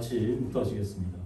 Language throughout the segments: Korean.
같이 묵도하시겠습니다.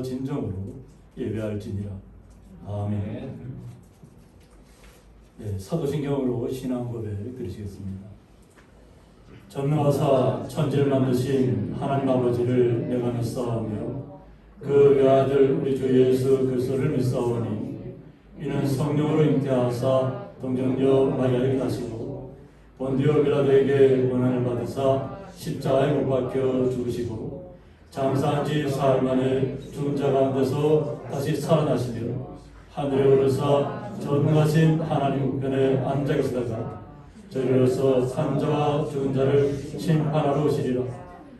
진정으로 예배할지니라. 아멘. 네, 사도신경으로 신앙 고백 드리시겠습니다. 전능하사 천지를 만드신 하나님 아버지를 내가 믿사오며 그 외아들 우리 주 예수 그리스도를 믿사오니 이는 성령으로 잉태하사 동정녀 마리아에게 나시고 본디오 빌라도에게 고난을 받으사 십자가에 못 박혀 죽으시고 장사한 지 사흘 만에 죽은 자 가운데서 다시 살아나시며 하늘에 오르사 전능하신 하나님 우편에 앉아 계시다가 저희로서 산 자와 죽은 자를 심판하러 오시리라.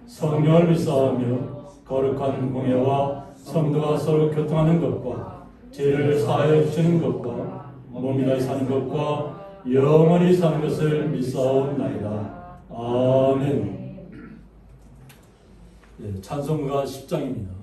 성령을 믿사오며 거룩한 공예와 성도가 서로 교통하는 것과 죄를 사하여 주시는 것과 몸이 다시 사는 것과 영원히 사는 것을 믿사옵나이다. 아멘. 네, 찬송가 10장입니다.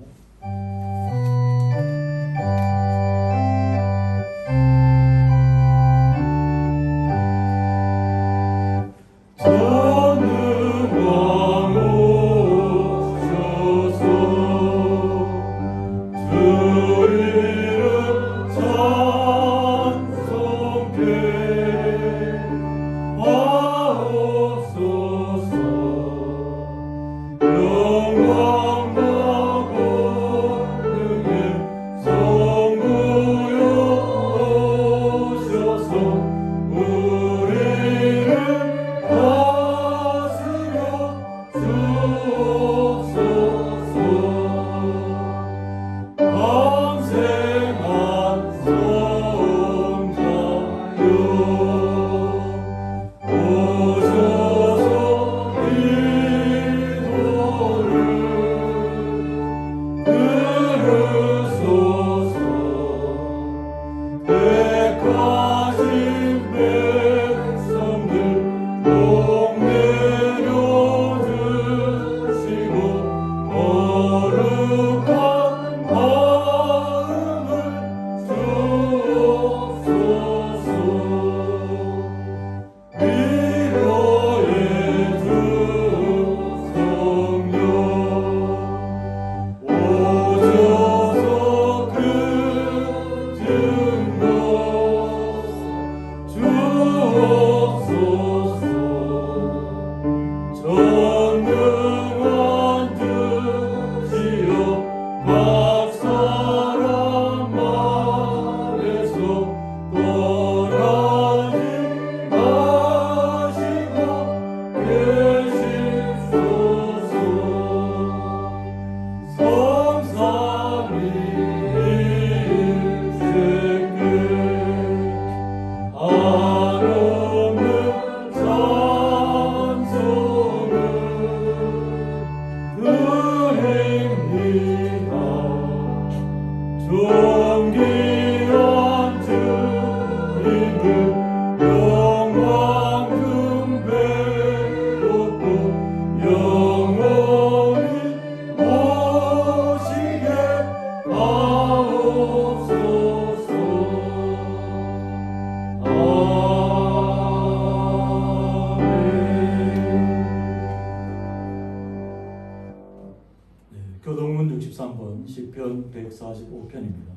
교동문 63번 시편 145편입니다.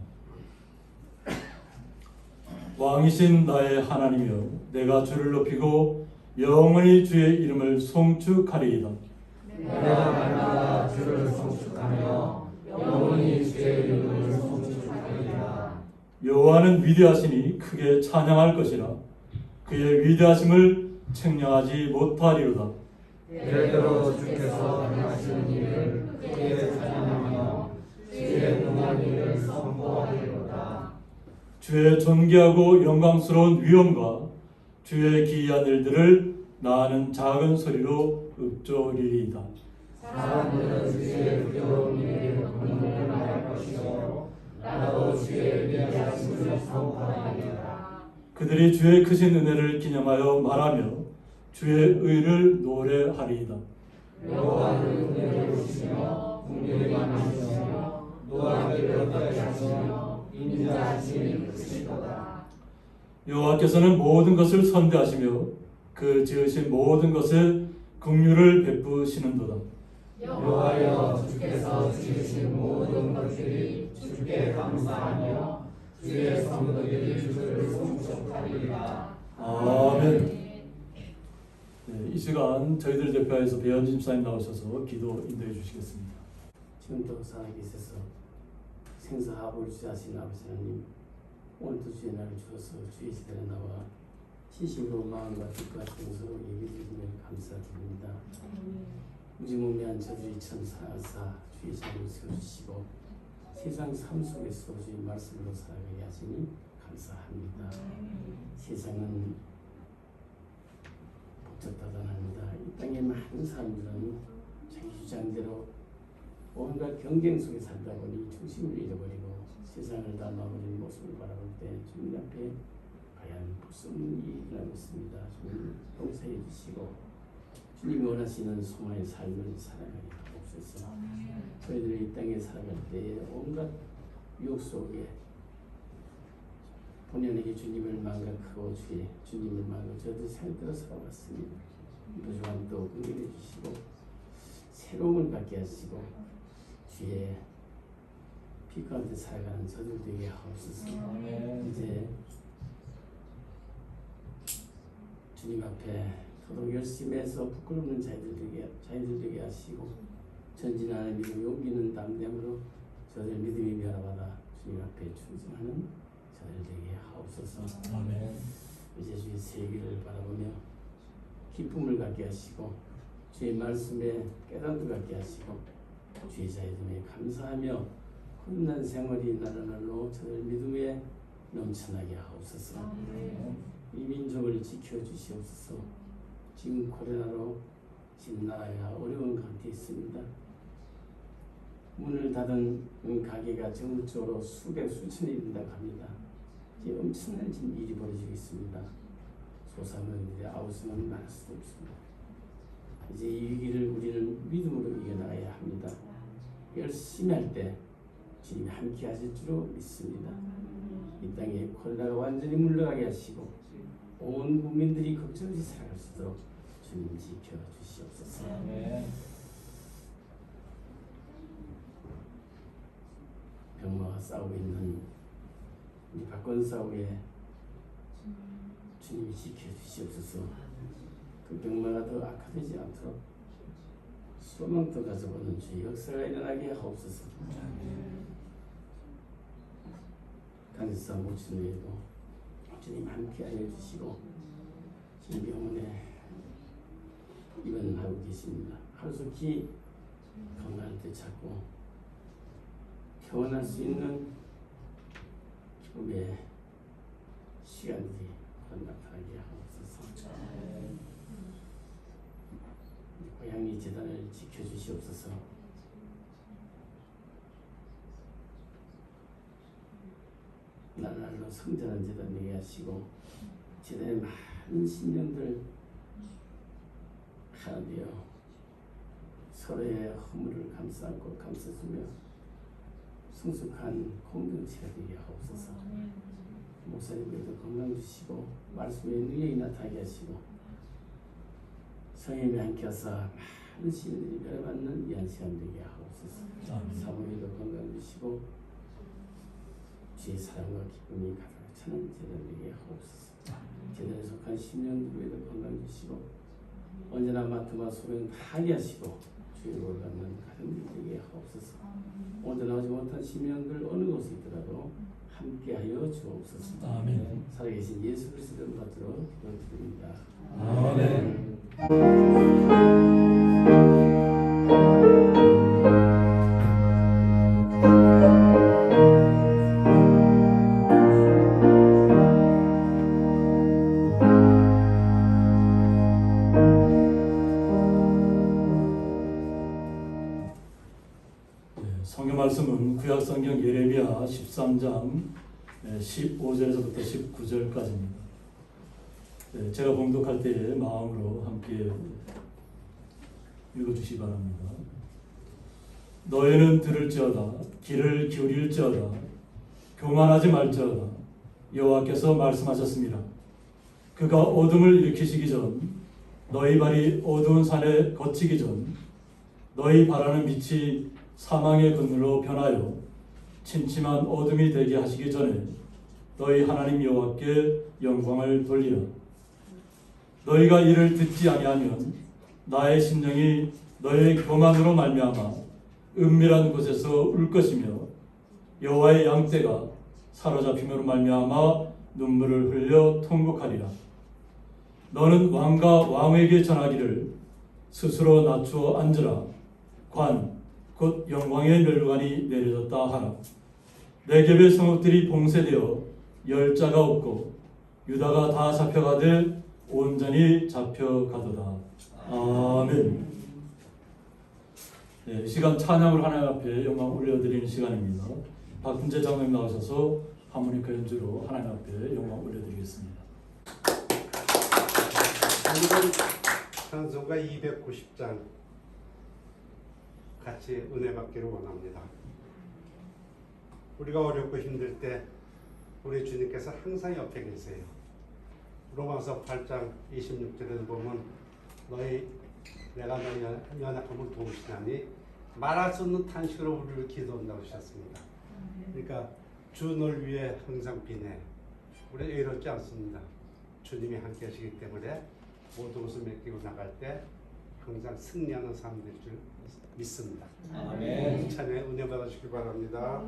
왕이신 나의 하나님이여 내가 주를 높이고 영원히 주의 이름을 송축하리이다. 내가 날마다 주를 송축하며 영원히 주의 이름을 송축하리이다. 여호와는 위대하시니 크게 찬양할 것이라 그의 위대하심을 책량하지 못하리로다. 대대로 주께서 행하시는 일을 크게 찬양하며 주의 능한 일을 선포하리로다. 주의 존귀하고 영광스러운 위엄과 주의 기이한 일들을 나는 작은 소리로 읊조리리이다. 사람들은 주의 부여로운 일을 공문을 말할 것이요 나도 주의 위대하심을 선포하리이다. 그들이 주의 크신 은혜를 기념하여 말하며 주의 의를 노래하리이다. 여호와는 은혜를 주시며 긍휼이 많으시며 노하기를 어떻게 하시며 인자하심이 크시도다. 여호와께서는 모든 것을 선대하시며 그 지으신 모든 것에 긍휼을 베푸시는도다. 여호와여 주께서 지으신 모든 것들이 주께 감사하며 주의 성도들이 주를 송축하리이다. 아멘. 네, 이 시간 저희들 대표해서 배현진 집사님 나오셔서 기도 인도해 주시겠습니다. 지금도 살아계셔서 생사하복을 주하신 아버지 하나님, 오늘도 주의 날을 주어서 주의 시대에 나와 진심으로 마음과 뜻과 정서로 예배드리며 감사드립니다. 무지무미한 저주의 천사사 주의 자리를 세워주시고 세상 삶 속에서 주의 말씀으로 살아가게 하시니 감사합니다. 세상은 복잡하다합니다. 이 땅의 많은 사람들은 자기 주장대로 온갖 경쟁 속에 살다 보니 중심을 잃어버리고 세상을 닮아버린 모습을 바라볼 때 주님 앞에 과연 무슨 일이 일어나고 있습니다. 주님 용서해 주시고 주님이 원하시는 소망의 삶을 살아가게 하옵소서. 저희들이 이 땅에 살아갈 때에 온갖 유혹 속에 본연에게 주님을 망각하고 주님을 망각하고 저들 생각대로 살아왔습니다. 부족한 또 긍휼해 주시고 새로움을 갖게 하시고 주의 빛 가운데 살아가는 저들 되게 하옵소서. 이제 주님 앞에 더더욱 열심히 해서 부끄러운 자녀들 되게 하시고 전진하는 믿음, 용기는 담대함으로 저들 믿음이 면화받아 주님 앞에 충성하는 저들 되게 하옵소서. 아멘. 이제 주의 세계를 바라보며 기쁨을 갖게 하시고 주의 말씀에 깨달음을 갖게 하시고 주의 자유됨에 감사하며困难 생활이 날로 저들 믿음에 넘쳐나게 하옵소서. 이 민족을 지켜주시옵소서. 지금 코로나로 지금 나라가 어려운 가운데 있습니다. 문을 닫은 가게가 전국적으로 수백 수천이 된다고 합니다. 이제 엄청난 지금 일이 벌어지고 있습니다. 소상공인들의 아우성은 말할 수 없습니다. 이제 이 위기를 우리는 믿음으로 이겨나가야 합니다. 열심히 할 때 주님이 함께 하실 줄로 믿습니다. 이 땅에 코로나가 완전히 물러가게 하시고 온 국민들이 걱정 없이 살아갈 수 있도록 주님 지켜주시옵소서. 병마와 싸우고 있는 우리 박건 사후에 주님이 지켜주시옵소서. 그 병마가 더 악화되지 않도록 소망도 가져보는 주의 역사가 일어나게 하옵소서. 간사 모친 외에도 주님 함께 하여 주시고 지금 병원에 입원하고 계십니다. 하루속히 건강을 되찾고 퇴원할 수 있는 기쁨의 시간들이 곧 나타나게 하옵소서. 고양이 재단을 지켜주시옵소서. 날날로 성전한 재단 되게 하시고 재단의 많은 신령들 하나 되어 서로의 허물을 감싸고 감싸주며 성숙한 공동체가 되게 하옵소서. 목사님께도 건강 주시고 말씀에 능력이 나타나게 하시고 성령이 함께하사 많은 시민들이 변화받는 귀한 시간 되게 하옵소서. 사모님도 건강 주시고 주의 사랑과 기쁨이 가득 차는 재단 되게 하옵소서. 재단에 속한 심령들에도 건강 주시고 언제나 마트마 소명 다 하시고 주의 복을 받는 가정들 되게 하옵소서. 오늘 나오지 못한 심령들 어느 곳에 있더라도 함께하여 주옵소서. 아멘. 살아계신 예수 그리스도를 받들어 기도드립니다. 아멘. 구약 성경 예레미야 13장 15절에서부터 19절까지입니다. 제가 봉독할 때의 마음으로 함께 읽어주시기 바랍니다. 너희는 들을지어다, 귀를 기울일지어다, 교만하지 말지어다. 여호와께서 말씀하셨습니다. 그가 어둠을 일으키시기 전, 너희 발이 어두운 산에 걷히기 전, 너희 바라는 빛이 사망의 그늘로 변하여 침침한 어둠이 되게 하시기 전에 너희 하나님 여호와께 영광을 돌리라. 너희가 이를 듣지 아니하면 나의 심령이 너희의 교만으로 말미암아 은밀한 곳에서 울 것이며 여호와의 양떼가 사로잡힘으로 말미암아 눈물을 흘려 통곡하리라. 너는 왕과 왕에게 전하기를 스스로 낮추어 앉으라. 관 곧 영광의 멸관이 내려졌다 하라. 네겝의 성읍들이 봉쇄되어 열자가 없고 유다가 다 잡혀가되 온전히 잡혀가도다. 아멘. 이 시간 찬양을 하나님 앞에 영광 올려드리는 시간입니다. 박훈재 장로님 나오셔서 하모니카 연주로 하나님 앞에 영광 올려드리겠습니다. 오늘은 찬송가 290장 같이 은혜 받기를 원합니다. 우리가 어렵고 힘들 때 우리 주님께서 항상 옆에 계세요. 로마서 8장 26절에도 보면 내가 너희 연약함을 도우시나니 말할 수 없는 탄식으로 우리를 기도한다고 하셨습니다. 그러니까 주 널 위해 항상 비네. 우리 외롭지 않습니다. 주님이 함께 하시기 때문에 모든 것을 맡기고 나갈 때 항상 승리하는 삶 될 줄 믿습니다. 아멘. 찬양에 은혜 받으시기 바랍니다.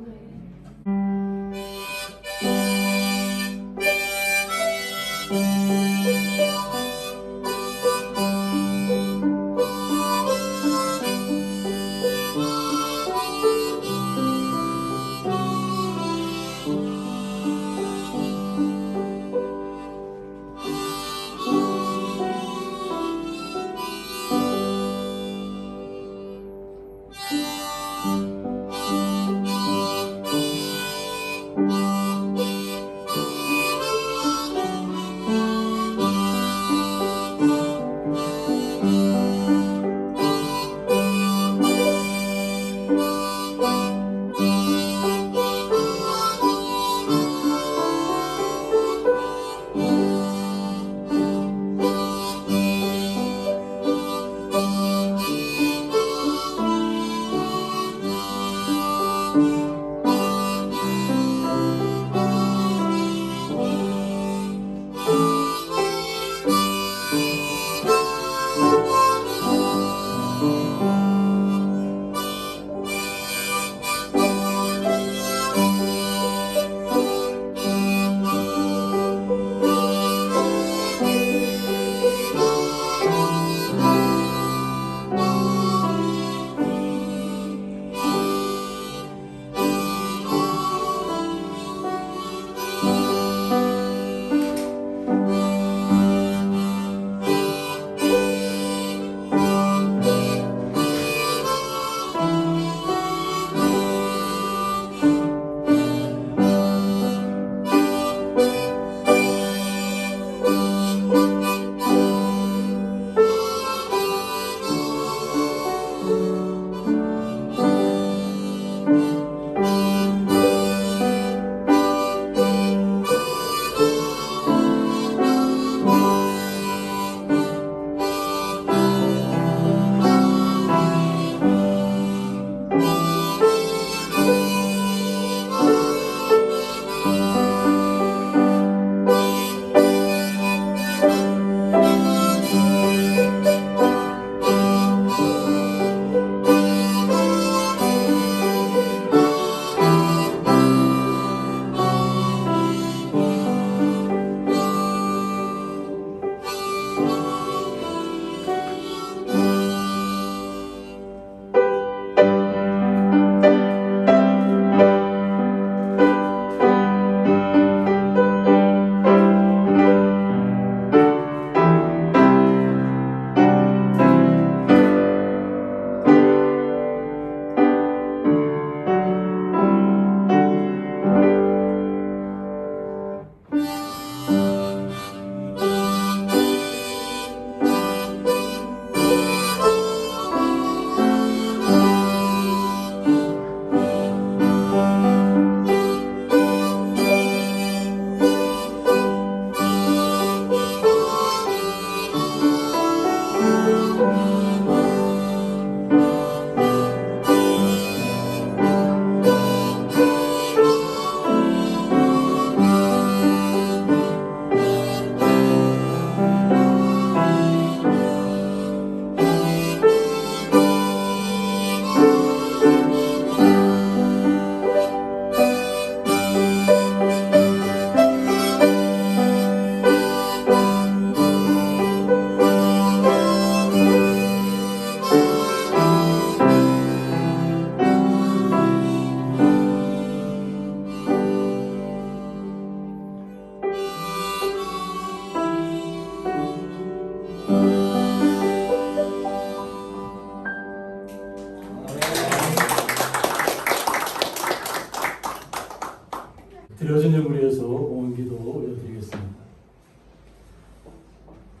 드려진 예물 위해서 공헌기도 올려드리겠습니다.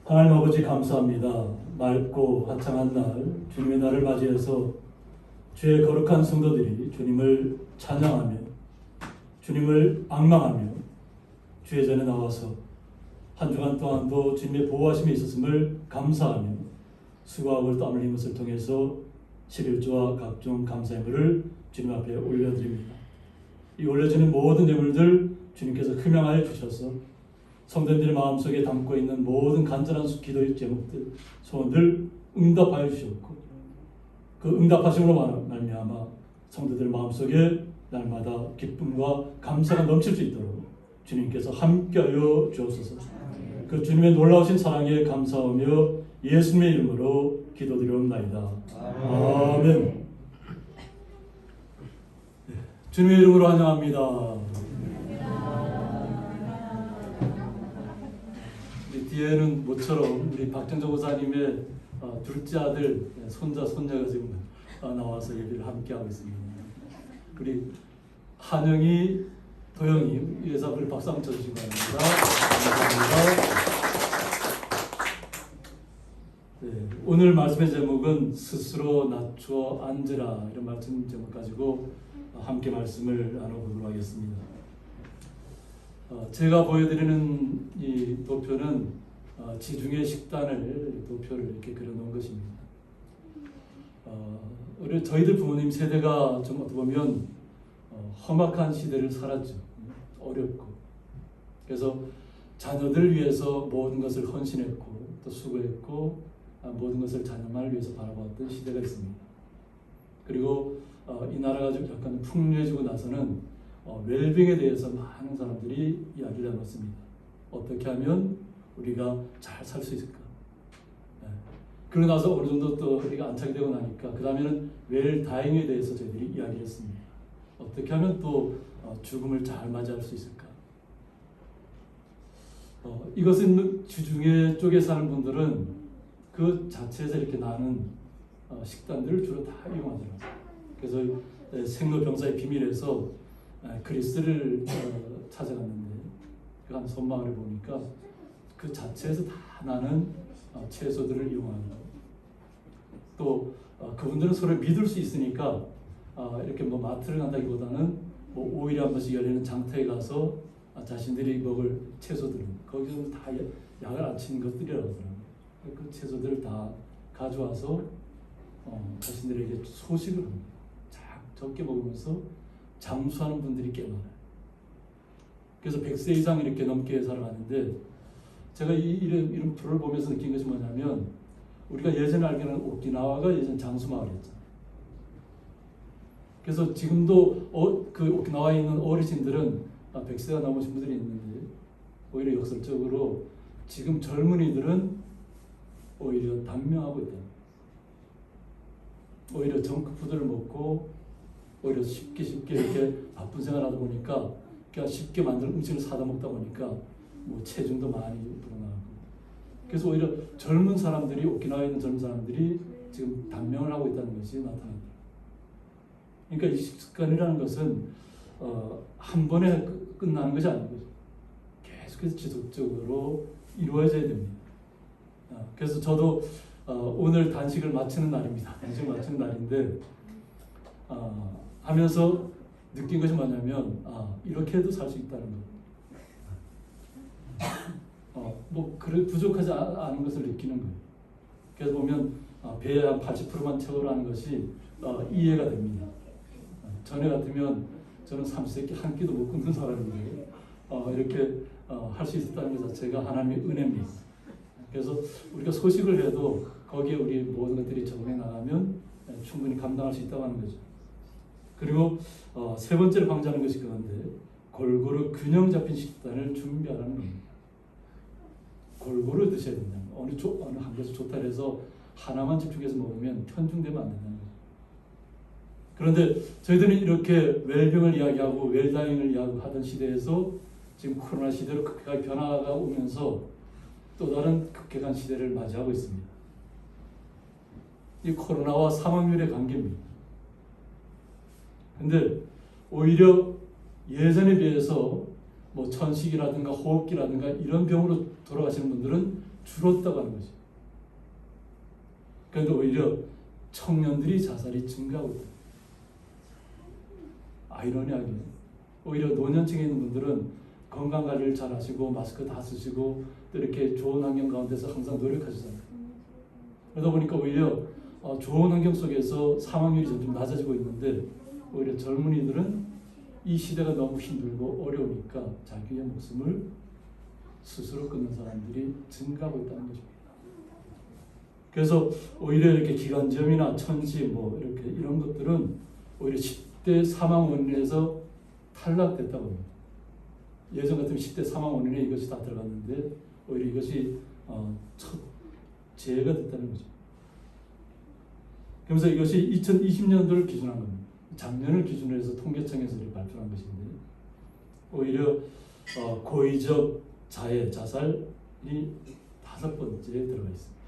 하나님 아버지 감사합니다. 맑고 화창한 날 주님의 날을 맞이해서 주의 거룩한 성도들이 주님을 찬양하며 주님을 앙망하며 주의 전에 나와서 한 주간 동안도 주님의 보호하심이 있었음을 감사하며 수고하고 땀 흘린 것을 통해서 11조와 각종 감사예물을 주님 앞에 올려드립니다. 이 올려지는 모든 예물들 주님께서 흠양하여 주셔서 성도님들의 마음속에 담고 있는 모든 간절한 기도의 제목들, 소원들 응답하여 주셨고 그 응답하심으로 말미암아 성도들의 마음속에 날마다 기쁨과 감사가 넘칠 수 있도록 주님께서 함께하여 주옵소서. 그 주님의 놀라우신 사랑에 감사하며 예수님의 이름으로 기도드리옵나이다. 아멘. 주님의 이름으로 환영합니다. 뒤에는 모처럼 우리 박정조 고사님의 둘째 아들 손자 손녀가 지금 나와서 예배를 함께 하고 있습니다. 우리 한영이 도영이 예사분을 박수 한번 쳐주시기 바랍니다. 감사합니다. 네, 오늘 말씀의 제목은 스스로 낮추어 앉으라 이런 말씀 제목 가지고 함께 말씀을 나눠보도록 하겠습니다. 제가 보여드리는 이 도표는 지중해 식단을 도표를 이렇게 그려놓은 것입니다. 우리 저희들 부모님 세대가 좀 어떻게 보면 험악한 시대를 살았죠. 어렵고 그래서 자녀들을 위해서 모든 것을 헌신했고 또 수고했고 모든 것을 자녀만을 위해서 바라봤던 시대가 있습니다. 그리고 이 나라가 좀 약간 풍요해지고 나서는 웰빙에 대해서 많은 사람들이 이야기를 나눴습니다. 어떻게 하면 우리가 잘 살 수 있을까? 네. 그러고 나서 어느 정도 또 우리가 안착이 되고 나니까 그 다음에는 웰다잉에 대해서 저희들이 이야기를 했습니다. 어떻게 하면 또 죽음을 잘 맞이할 수 있을까? 이것은 지중해 쪽에 사는 분들은 그 자체에서 이렇게 나는 식단들을 주로 다 이용하더라고요. 그래서 생로병사의 비밀에서 그리스를 찾아갔는데 그 한 섬마을을 보니까 그 자체에서 다 나는 채소들을 이용하고 또 그분들은 서로 믿을 수 있으니까 이렇게 뭐 마트를 간다기보다는 뭐 5일에 한 번씩 열리는 장터에 가서 자신들이 먹을 채소들은 거기서 다 약을 안 치는 것들이라고 하더라고요. 그 채소들을 다 가져와서 자신들에게 소식을 합니다. 적게 먹으면서 장수하는 분들이 꽤 많아요. 그래서 100세 이상 이렇게 넘게 살아가는데 제가 이런 프로를 보면서 느낀 것이 뭐냐면 우리가 예전에 알기로는 오키나와가 예전 장수마을이었잖아요. 그래서 지금도 그 오키나와에 있는 어르신들은 100세가 넘으신 분들이 있는데 오히려 역설적으로 지금 젊은이들은 오히려 단명하고 있다. 오히려 정크푸드를 먹고 오히려 쉽게 이렇게 바쁜 생활하다 보니까 그냥 쉽게 만든 음식을 사다 먹다 보니까 뭐 체중도 많이 불어나고 그래서 오히려 젊은 사람들이 오키나와에 있는 젊은 사람들이 지금 단명을 하고 있다는 것이 나타납니다. 그러니까 이 식습관이라는 것은 한 번에 끝나는 것이 아니고 계속해서 지속적으로 이루어져야 됩니다. 그래서 저도 오늘 단식을 마치는 날입니다. 단식을 마치는 날인데 하면서 느낀 것이 뭐냐면 이렇게 해도 살 수 있다는 것. 뭐 그래 부족하지 않은 것을 느끼는 거예요. 그래서 보면 배에 한 80%만 채우라는 것이 이해가 됩니다. 전에 같으면 저는 삼시세끼 한 끼도 못 끊는 사람인데 이렇게 할 수 있었다는 것 자체가 하나님의 은혜입니다. 그래서 우리가 소식을 해도 거기에 우리 모든 것들이 적응해 나가면 충분히 감당할 수 있다고 하는 거죠. 그리고 세 번째로 방지하는 것이 그건데 골고루 균형 잡힌 식단을 준비하라는 겁니다. 골고루 드셔야 된다. 어느 한 것이 좋다 해서 하나만 집중해서 먹으면 편중되면 안 된다는 거죠. 그런데 저희들은 이렇게 웰빙을 이야기하고 웰다잉을 이야기하던 시대에서 지금 코로나 시대로 급격하게 변화가 오면서 또 다른 급격한 시대를 맞이하고 있습니다. 이 코로나와 사망률의 관계입니다. 근데 오히려 예전에 비해서 뭐 천식이라든가 호흡기라든가 이런 병으로 돌아가시는 분들은 줄었다고 하는 거죠. 그런데 오히려 청년들이 자살이 증가하고 있다. 아이러니하게 오히려 노년층에 있는 분들은 건강관리를 잘 하시고 마스크 다 쓰시고 또 이렇게 좋은 환경 가운데서 항상 노력하시잖아요. 그러다 보니까 오히려 좋은 환경 속에서 사망률이 점점 낮아지고 있는데 오히려 젊은이들은 이 시대가 너무 힘들고 어려우니까 자기의 목숨을 스스로 끊는 사람들이 증가하고 있다는 거죠. 그래서 오히려 이렇게 기관지염이나 천식 뭐 이렇게 이런 것들은 오히려 10대 사망 원인에서 탈락됐다고 합니다. 예전 같으면 10대 사망 원인에 이것이 다 들어갔는데 오히려 이것이 첫 제외가 됐다는 거죠. 그래서 이것이 2020년도를 기준한 겁니다. 작년을 기준으로 해서 통계청에서 이렇게 발표한 것인데 오히려 고의적 자해, 자살이 5번째에 들어가 있습니다.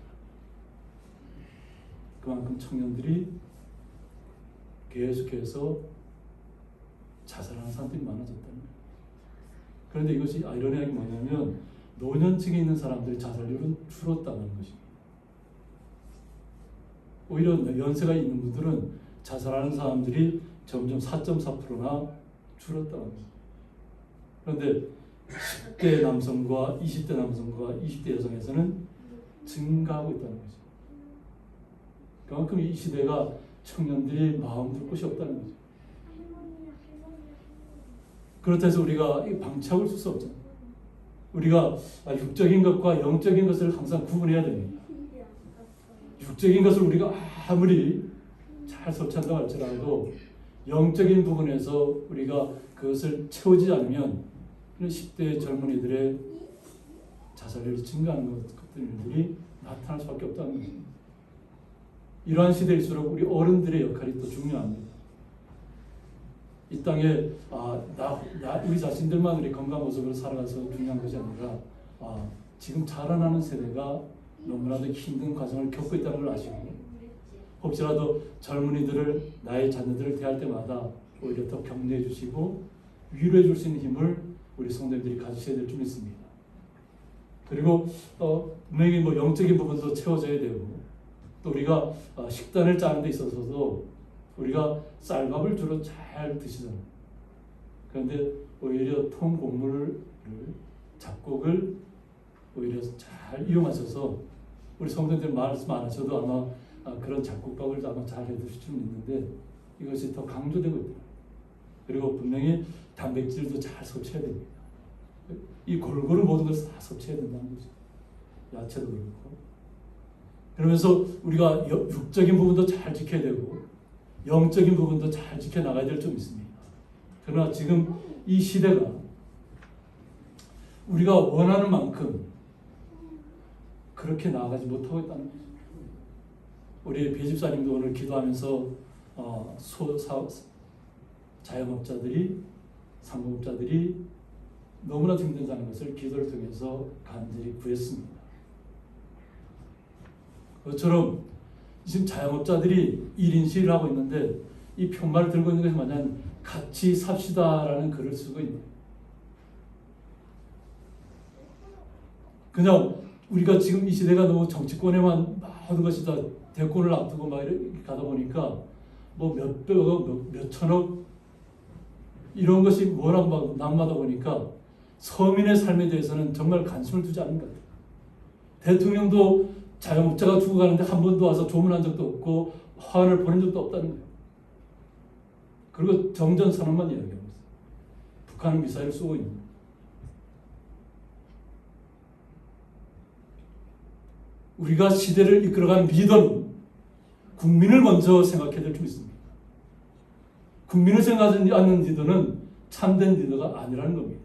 그만큼 청년들이 계속해서 자살하는 사람들이 많아졌다는 거예요. 그런데 이것이 아이러니하게 뭐냐면 노년층에 있는 사람들의 자살률은 줄었다는 것입니다. 오히려 연세가 있는 분들은 자살하는 사람들이 점점 4.4%나 줄었다는 거죠. 그런데 10대 남성과 20대 남성과 20대 여성에서는 증가하고 있다는 거죠. 그만큼 이 시대가 청년들이 마음 둘 곳이 없다는 거죠. 그렇다 해서 우리가 방치하고 있을 수 없잖아요. 우리가 육적인 것과 영적인 것을 항상 구분해야 됩니다. 육적인 것을 우리가 아무리 잘 설치한다고 할지라도 영적인 부분에서 우리가 그것을 채우지 않으면 10대 젊은이들의 자살률이 증가하는 것들이 나타날 수밖에 없다는 것입니다. 이러한 시대일수록 우리 어른들의 역할이 또 중요합니다. 이 땅에 우리 자신들만 우리 건강한 모습으로 살아가서 중요한 것이 아니라 지금 자라나는 세대가 너무나도 힘든 과정을 겪고 있다는 걸 아시고 혹시라도 젊은이들을 나의 자녀들을 대할 때마다 오히려 더 격려해 주시고 위로해 줄 수 있는 힘을 우리 성도님들이 가지셔야 될 줄 믿습니다. 그리고 분명히 뭐 영적인 부분도 채워져야 되고 또 우리가 식단을 짜는 데 있어서도 우리가 쌀밥을 주로 잘 드시잖아요. 그런데 오히려 통곡물을 잡곡을 오히려 잘 이용하셔서 우리 성도님들 말씀 안 하셔도 아마 그런 잡곡밥을 아마 잘 해드실 줄 믿는데 이것이 더 강조되고 있다. 그리고 분명히 단백질도 잘 섭취해야 됩니다. 이 골고루 모든 것을 다 섭취해야 된다는 거죠. 야채도 그렇고. 그러면서 우리가 육적인 부분도 잘 지켜야 되고 영적인 부분도 잘 지켜나가야 될 점이 있습니다. 그러나 지금 이 시대가 우리가 원하는 만큼 그렇게 나아가지 못하고 있다는 거죠. 우리 배집사님도 오늘 기도하면서 자영업자들이 상공업자들이 너무나 힘들다는 것을 기도를 통해서 간절히 구했습니다. 그것처럼 지금 자영업자들이 1인 시위를 하고 있는데 이 편말을 들고 있는 것이 뭐냐면 같이 삽시다라는 글을 쓰고 있는 거예요. 그냥 우리가 지금 이 시대가 너무 정치권에만 모든 것이 다 대권을 앞두고 막 이렇게 가다 보니까 뭐 몇백억, 몇천억 이런 것이 워낙 막 낙마다 보니까 서민의 삶에 대해서는 정말 관심을 두지 않는 것 같아요. 대통령도 자영업자가 죽어가는데 한 번도 와서 조문한 적도 없고 화환을 보낸 적도 없다는 거예요. 그리고 정전선언만 이야기하고 있어요. 북한은 미사일을 쏘고 있는 거예요. 우리가 시대를 이끌어가는 리더는 국민을 먼저 생각해야 될 줄 있습니다. 국민을 생각하지 않는 리더는 참된 리더가 아니라는 겁니다.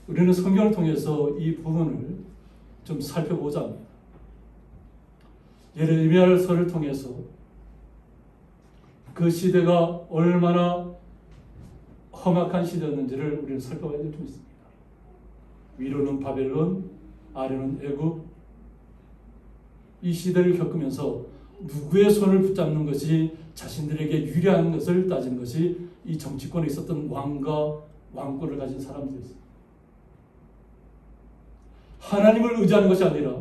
우리는 성경을 통해서 이 부분을 좀 살펴보자 합니다. 예레미야서를 통해서 그 시대가 얼마나 험악한 시대였는지를 우리는 살펴봐야 될 줄 있습니다. 위로는 바벨론, 아래는 애굽. 이 시대를 겪으면서 누구의 손을 붙잡는 것이 자신들에게 유리한 것을 따지는 것이 이 정치권에 있었던 왕과 왕권을 가진 사람들이었어요. 하나님을 의지하는 것이 아니라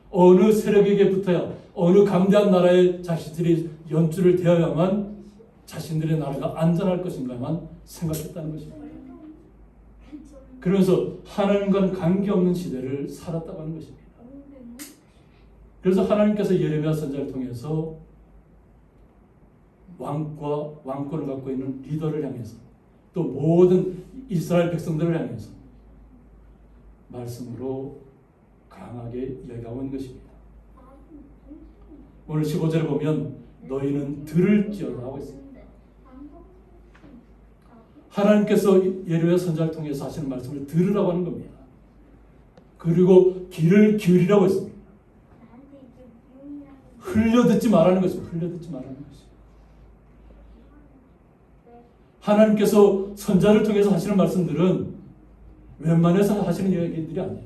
어느 세력에게 붙어야 어느 강대한 나라의 자신들이 연주를 대하여야만 자신들의 나라가 안전할 것인가만 생각했다는 것입니다. 그러면서 하나님과는 관계없는 시대를 살았다고 하는 것입니다. 그래서 하나님께서 예레미야 선지자를 통해서 왕과 왕권을 갖고 있는 리더를 향해서 또 모든 이스라엘 백성들을 향해서 말씀으로 강하게 이야기하고 있는 것입니다. 오늘 15절에 보면 너희는 들을지어다 하고 있습니다. 하나님께서 예레미야 선지자를 통해서 하시는 말씀을 들으라고 하는 겁니다. 그리고 귀를 기울이라고 했습니다. 흘려듣지 말라는 것입니다. 흘려듣지 말라는 것입니다. 하나님께서 선지자를 통해서 하시는 말씀들은 웬만해서 하시는 이야기들이 아니에요.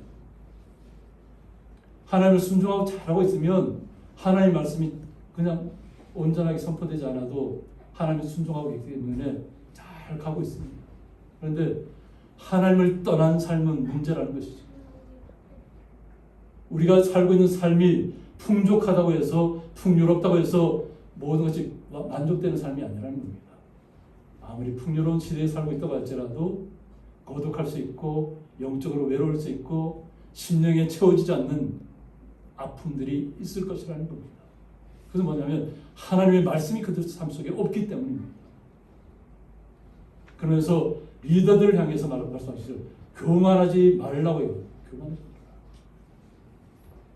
하나님을 순종하고 잘하고 있으면 하나님 말씀이 그냥 온전하게 선포되지 않아도 하나님을 순종하고 있기 때문에 잘 가고 있습니다. 그런데 하나님을 떠난 삶은 문제라는 것이죠. 우리가 살고 있는 삶이 풍족하다고 해서 풍요롭다고 해서 모든 것이 만족되는 삶이 아니라는 겁니다. 아무리 풍요로운 시대에 살고 있다고 할지라도 거듭할 수 있고 영적으로 외로울 수 있고 심령에 채워지지 않는 아픔들이 있을 것이라는 겁니다. 그래서 뭐냐면 하나님의 말씀이 그들 삶 속에 없기 때문입니다. 그러면서 리더들을 향해서 말씀하시죠. 교만하지 말라고 해요. 교만하지 말라.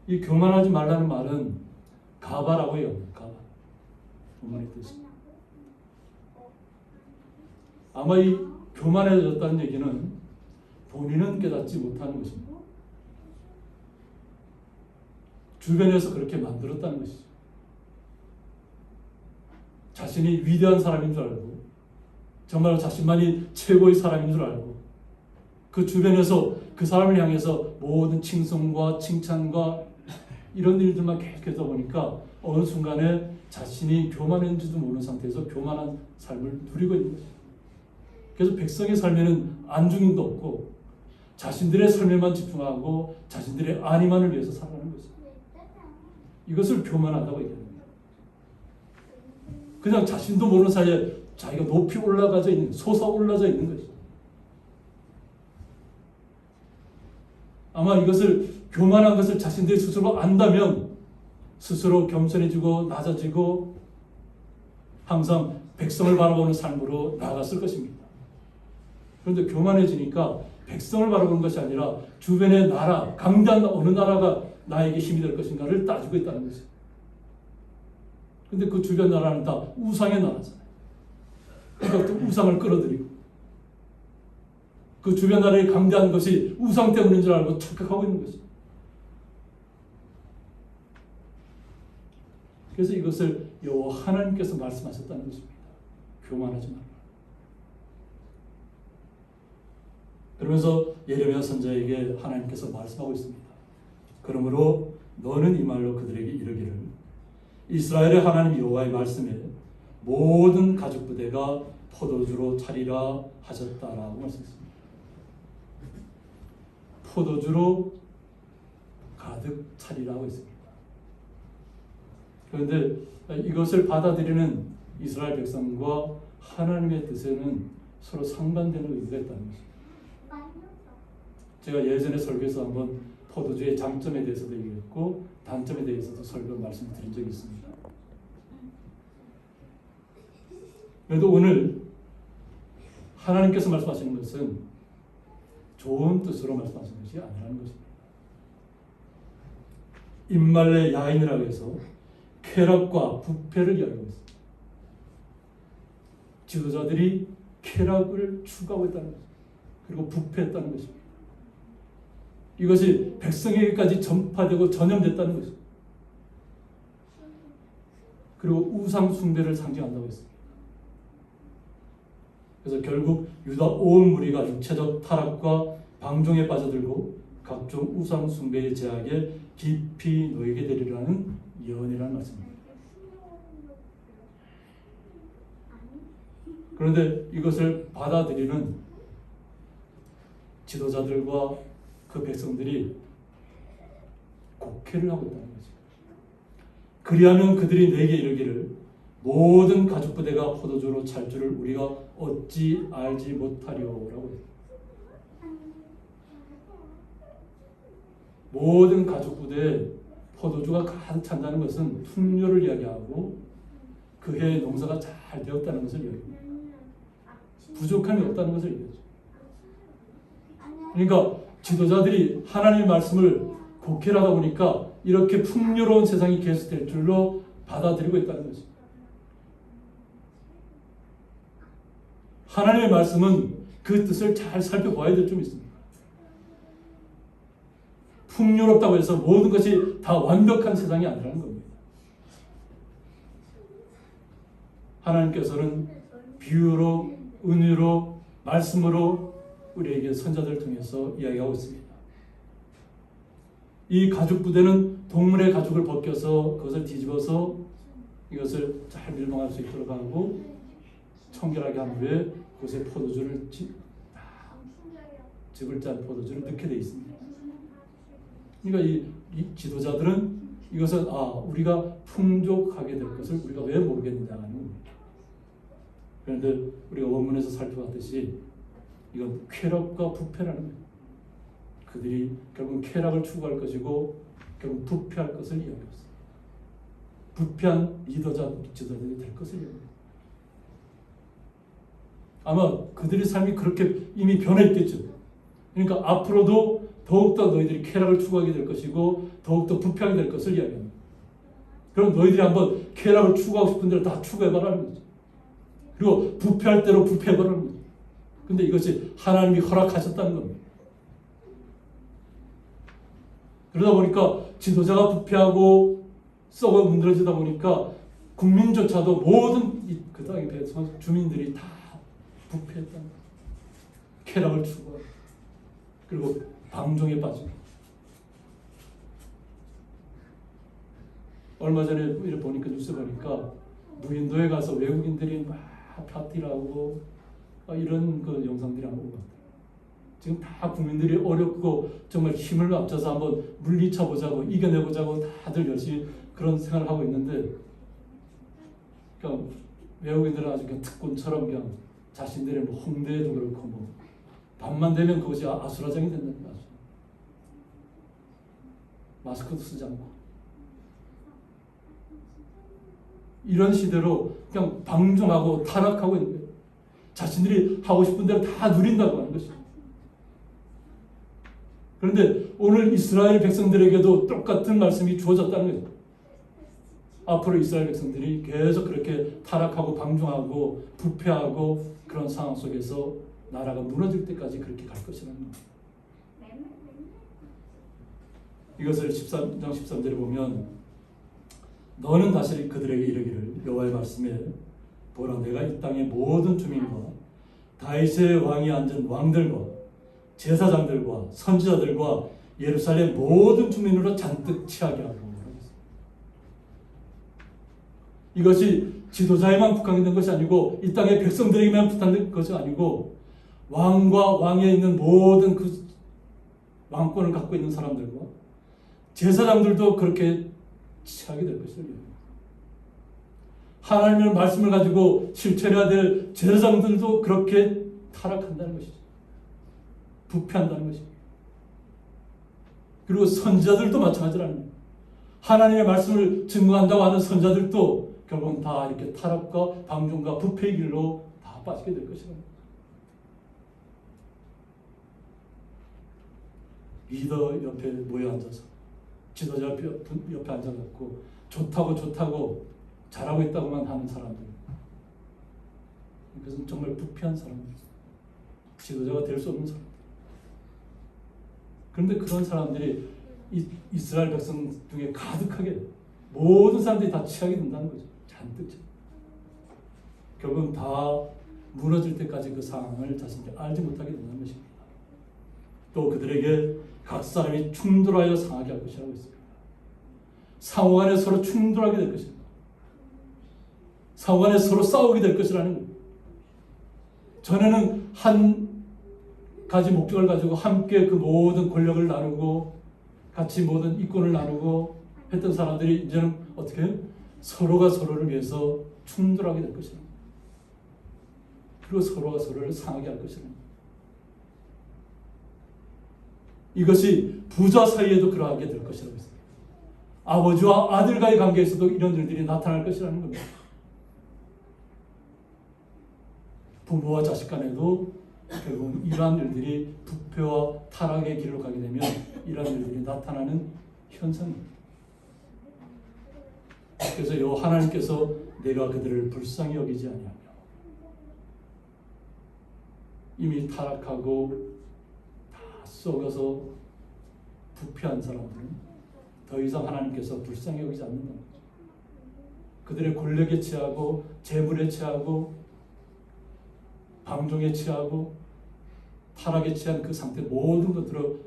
이 교만하지 말라는 말은 가바라고 해요. 가바. 본문의 뜻이. 아마 이 교만해졌다는 얘기는 본인은 깨닫지 못하는 것입니다. 주변에서 그렇게 만들었다는 것이죠. 자신이 위대한 사람인 줄 알고 정말 자신만이 최고의 사람인 줄 알고 그 주변에서 그 사람을 향해서 모든 칭송과 칭찬과 이런 일들만 계속하다 보니까 어느 순간에 자신이 교만한지도 모르는 상태에서 교만한 삶을 누리고 있는 것입니다. 그래서 백성의 삶에는 안중임도 없고 자신들의 삶에만 집중하고 자신들의 안위만을 위해서 살아가는 것입니다. 이것을 교만하다고 얘기합니다. 그냥 자신도 모르는 사이에 자기가 높이 올라가져 있는, 솟아올라져 있는 것이죠. 아마 이것을 교만한 것을 자신들이 스스로 안다면 스스로 겸손해지고 낮아지고 항상 백성을 바라보는 삶으로 나아갔을 것입니다. 그런데 교만해지니까 백성을 바라보는 것이 아니라 주변의 나라, 강대한 어느 나라가 나에게 힘이 될 것인가를 따지고 있다는 거죠. 근데 그 주변 나라는 다 우상의 나라잖아요. 그러니까 또 우상을 끌어들이고 그 주변 나라의 강대한 것이 우상 때문인 줄 알고 착각하고 있는 거죠. 그래서 이것을 여호와 하나님께서 말씀하셨다는 것입니다. 교만하지 말라. 그러면서 예레미야 선지자에게 하나님께서 말씀하고 있습니다. 그러므로 너는 이 말로 그들에게 이르기를 이스라엘의 하나님 여호와의 말씀에 모든 가죽 부대가 포도주로 차리라 하셨다라고 말씀했습니다. 포도주로 가득 차리라고 했습니다. 그런데 이것을 받아들이는 이스라엘 백성과 하나님의 뜻에는 서로 상반되는 의미가 있다는 것입니다. 제가 예전에 설교에서 한번 포도주의 장점에 대해서도 얘기했고 단점에 대해서도 설교 말씀을 드린 적이 있습니다. 그래도 오늘 하나님께서 말씀하시는 것은 좋은 뜻으로 말씀하시는 것이 아니라는 것입니다. 임말레 야인이라고 해서 쾌락과 부패를 이야기하고 있습니다. 지도자들이 쾌락을 추구하고 있다는 것입니다. 그리고 부패했다는 것입니다. 이것이 백성에게까지 전파되고 전염됐다는 것입니다. 그리고 우상 숭배를 상징한다고 했습니다. 그래서 결국 유다 온 무리가 육체적 타락과 방종에 빠져들고 각종 우상 숭배의 제약에 깊이 놓이게 되리라는 예언이라는 말씀입니다. 그런데 이것을 받아들이는 지도자들과 그 백성들이 곡해를 하고 있다는 거죠. 그리하면 그들이 내게 이르기를 모든 가죽 부대가 포도주로 찰 줄을 우리가 어찌 알지 못하리오라고 해요. 모든 가죽 부대에 포도주가 가득 찬다는 것은 풍요를 이야기하고 그 해의 농사가 잘 되었다는 것을 이야기합니다. 부족함이 없다는 것을 얘기하죠. 그러니까 지도자들이 하나님의 말씀을 곡해하다 보니까 이렇게 풍요로운 세상이 계속될 줄로 받아들이고 있다는 거죠. 하나님의 말씀은 그 뜻을 잘 살펴봐야 될 점이 있습니다. 풍요롭다고 해서 모든 것이 다 완벽한 세상이 아니라는 겁니다. 하나님께서는 비유로, 은유로, 말씀으로 우리에게 선자들을 통해서 이야기하고 있습니다. 이 가죽 부대는 동물의 가죽을 벗겨서 그것을 뒤집어서 이것을 잘 밀봉할 수 있도록 하고 청결하게 한 후에 그것에 포도주를 즙을 짠 포도주를 넣게 되어 있습니다. 그러니까 이 지도자들은 이것은 우리가 풍족하게 될 것을 우리가 왜 모르겠느냐 하는 겁니다. 그런데 우리가 원문에서 살펴봤듯이 이건 쾌락과 부패라는 거예요. 그들이 결국 쾌락을 추구할 것이고 결국 부패할 것을 이야기했어요. 부패한 지도자들이 될 것을 이야기합니다. 아마 그들의 삶이 그렇게 이미 변했겠죠. 그러니까 앞으로도 더욱더 너희들이 쾌락을 추구하게 될 것이고 더욱더 부패하게 될 것을 이야기합니다. 그럼 너희들이 한번 쾌락을 추구하고 싶은 대로 다 추구해봐라는 거죠. 그리고 부패할 대로 부패해봐라는 거죠. 근데 이것이 하나님이 허락하셨다는 겁니다. 그러다 보니까 지도자가 부패하고 썩어 문드러지다 보니까 국민조차도 모든 그 땅의 주민들이 다 부패했다는 거예요. 쾌락을 추구하고 그리고 방종에 빠지고. 얼마 전에 이렇게 보니까 뉴스 보니까 무인도에 가서 외국인들이 막 파티를 하고 이런 그 영상들이 안 보고 같아요. 지금 다 국민들이 어렵고 정말 힘을 합쳐서 한번 물리쳐 보자고 이겨내보자고 다들 열심히 그런 생각을 하고 있는데 그냥 외국인들은 아주 그냥 특권처럼 그냥 자신들의 뭐 홍대에도 그렇고 뭐 밤만 되면 그것이 아수라장이 된다는 거죠. 마스크도 쓰지 않고 이런 시대로 그냥 방종하고 타락하고 있는 거예요. 자신들이 하고 싶은 대로 다 누린다고 하는 것이죠. 그런데 오늘 이스라엘 백성들에게도 똑같은 말씀이 주어졌다는 거죠. 앞으로 이스라엘 백성들이 계속 그렇게 타락하고 방종하고 부패하고 그런 상황 속에서 나라가 무너질 때까지 그렇게 갈 것이라는 겁니다. 이것을 13장 13절에 보면 너는 다시 그들에게 이르기를 여호와의 말씀에 보라 내가 이 땅의 모든 주민과 다윗의 왕이 앉은 왕들과 제사장들과 선지자들과 예루살렘 모든 주민으로 잔뜩 취하게 하고 이것이 지도자에만 국한된 것이 아니고 이 땅의 백성들에게만 국한된 것이 아니고 왕과 왕에 있는 모든 그 왕권을 갖고 있는 사람들과 제사장들도 그렇게 취하게 될 것이다. 하나님의 말씀을 가지고 실천해야 될 제사장들도 그렇게 타락한다는 것이죠. 부패한다는 것입니다. 그리고 선지자들도 마찬가지라는 거예요. 하나님의 말씀을 증거한다고 하는 선지자들도 결국은 다 이렇게 타락과 방종과 부패의 길로 다 빠지게 될 것이다. 리더 옆에 모여 앉아서 지도자 옆에 앉아갖고 좋다고 잘하고 있다고만 하는 사람들, 그것은 정말 부패한 사람들, 지도자가 될 수 없는 사람들. 그런데 그런 사람들이 이스라엘 백성 중에 가득하게 모든 사람들이 다 취하게 된다는 거죠. 잔뜩. 결국은 다 무너질 때까지 그 상황을 자신들이 알지 못하게 된다는 것입니다. 또 그들에게 각 사람이 충돌하여 상하게 할 것이라고 했습니다. 상호 간에 서로 충돌하게 될 것입니다. 상호 간에 서로 싸우게 될 것이라는 겁니다. 전에는 한 가진 목적을 가지고 함께 그 모든 권력을 나누고 같이 모든 이권을 나누고 했던 사람들이 이제는 어떻게 해요? 서로가 서로를 위해서 충돌하게 될 것이다. 그리고 서로가 서로를 상하게 할 것이다. 이것이 부자 사이에도 그러하게 될 것이라고 했습니다. 아버지와 아들과의 관계에서도 이런 일들이 나타날 것이라는 겁니다. 부모와 자식 간에도 결국 이러한 일들이 부패와 타락의 길로 가게 되면 이러한 일들이 나타나는 현상입니다. 그래서 여 하나님께서 내가 그들을 불쌍히 여기지 아니하며 이미 타락하고 다 썩어서 부패한 사람들은 더 이상 하나님께서 불쌍히 여기지 않는다. 그들의 권력에 취하고 재물에 취하고 방종에 취하고 타락에 취한 그 상태 모든 것들을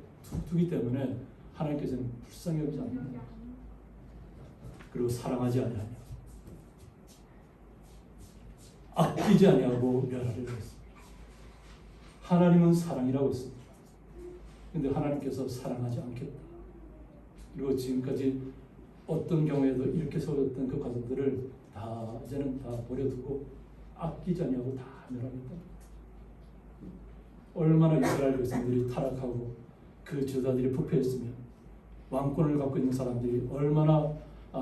두기 때문에 하나님께서는 불쌍히 여기지 않는다. 그리고 사랑하지 아니하며 아끼지 아니하고 멸하려고 했습니다. 하나님은 사랑이라고 했습니다. 그런데 하나님께서 사랑하지 않겠다. 그리고 지금까지 어떤 경우에도 이렇게 세워졌던 그 과정들을 다 이제는 다 버려두고 아끼지 아니하고 다 멸하겠다. 얼마나 이스라엘 백성들이 타락하고 그 제자들이 부패했으면 왕권을 갖고 있는 사람들이 얼마나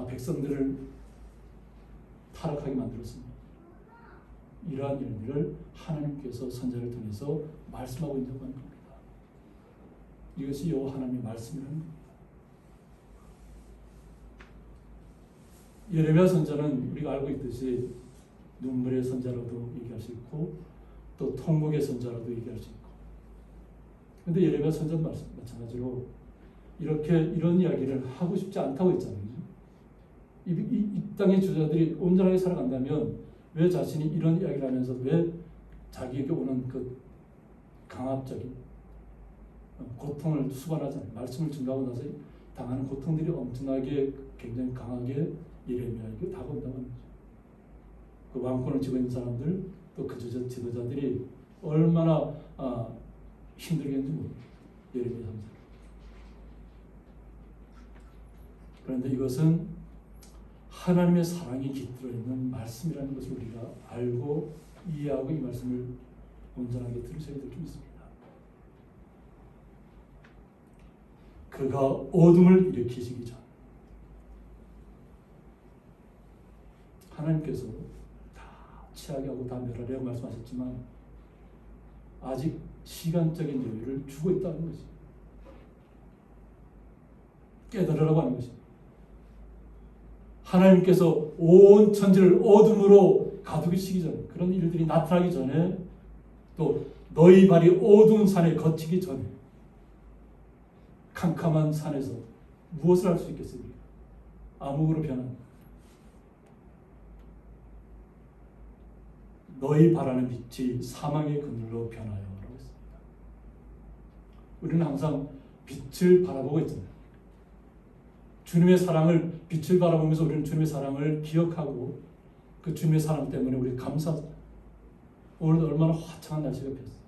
백성들을 타락하게 만들었습니다. 이러한 일들을 하나님께서 선자를 통해서 말씀하고 있다고 하는 겁니다. 이것이 여호와 하나님의 말씀이라는 겁니다. 예레미야 선자는 우리가 알고 있듯이 눈물의 선자라도 얘기할 수 있고 또 통곡의 선자라도 얘기할 수 있고, 그런데 예레미야 선자는 마찬가지로 이런 이야기를 하고 싶지 않다고 했잖아요. 이 땅의 주자들이 온전하게 살아간다면 왜 자신이 이런 이야기를 하면서 왜 자기에게 오는 그 강압적인 고통을 수반하잖아요. 말씀을 증거하고 나서 당하는 고통들이 엄청나게 굉장히 강하게 예레미야에게 다가온다고 하는 거죠. 그 왕권을 쥐고 있는 사람들 또 그 지도자들이 얼마나 힘들게 했는지 모릅니다. 예레미야 3장. 그런데 이것은 하나님의 사랑이 깃들어 있는 말씀이라는 것을 우리가 알고 이해하고 이 말씀을 온전하게 들으셔야 될 게 있습니다. 그가 어둠을 일으키시기 전 하나님께서 다 취하게 하고 다 멸하려고 말씀하셨지만 아직 시간적인 여유를 주고 있다는 것이 깨달으라고 하는 것입니다. 하나님께서 온 천지를 어둠으로 가두시기 전에, 그런 일들이 나타나기 전에, 또 너희 발이 어두운 산에 거치기 전에, 캄캄한 산에서 무엇을 할 수 있겠습니까? 암흑으로 변한 너희 바라는 빛이 사망의 그늘로 변하여 라고 했습니다. 우리는 항상 빛을 바라보고 있잖아요. 주님의 사랑을, 빛을 바라보면서 우리는 주님의 사랑을 기억하고 그 주님의 사랑 때문에 우리 감사하잖아요. 오늘도 얼마나 화창한 날씨가 피었어요.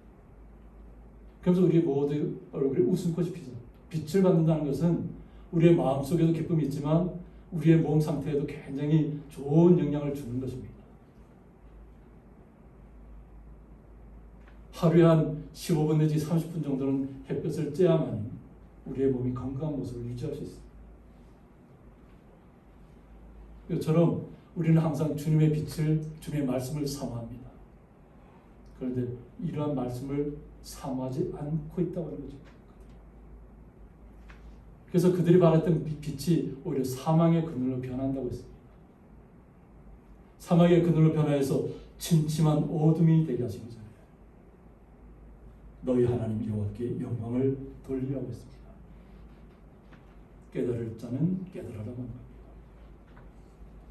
그래서 우리 모두 얼굴에 웃음꽃이 피잖아요. 빛을 받는다는 것은 우리의 마음속에도 기쁨이 있지만 우리의 몸 상태에도 굉장히 좋은 영향을 주는 것입니다. 하루에 한 15분 내지 30분 정도는 햇볕을 쬐야만 우리의 몸이 건강한 모습을 유지할 수 있습니다. 이처럼 우리는 항상 주님의 빛을, 주님의 말씀을 사모합니다. 그런데 이러한 말씀을 사모하지 않고 있다고 하는 거죠. 그래서 그들이 바랐던 빛이 오히려 사망의 그늘로 변한다고 했습니다. 사망의 그늘로 변화해서 침침한 어둠이 되게 하시기 전에 너희 하나님 여호와께 영광을 돌리라고 했습니다. 깨달을 자는 깨달으라고 하는 겁니다.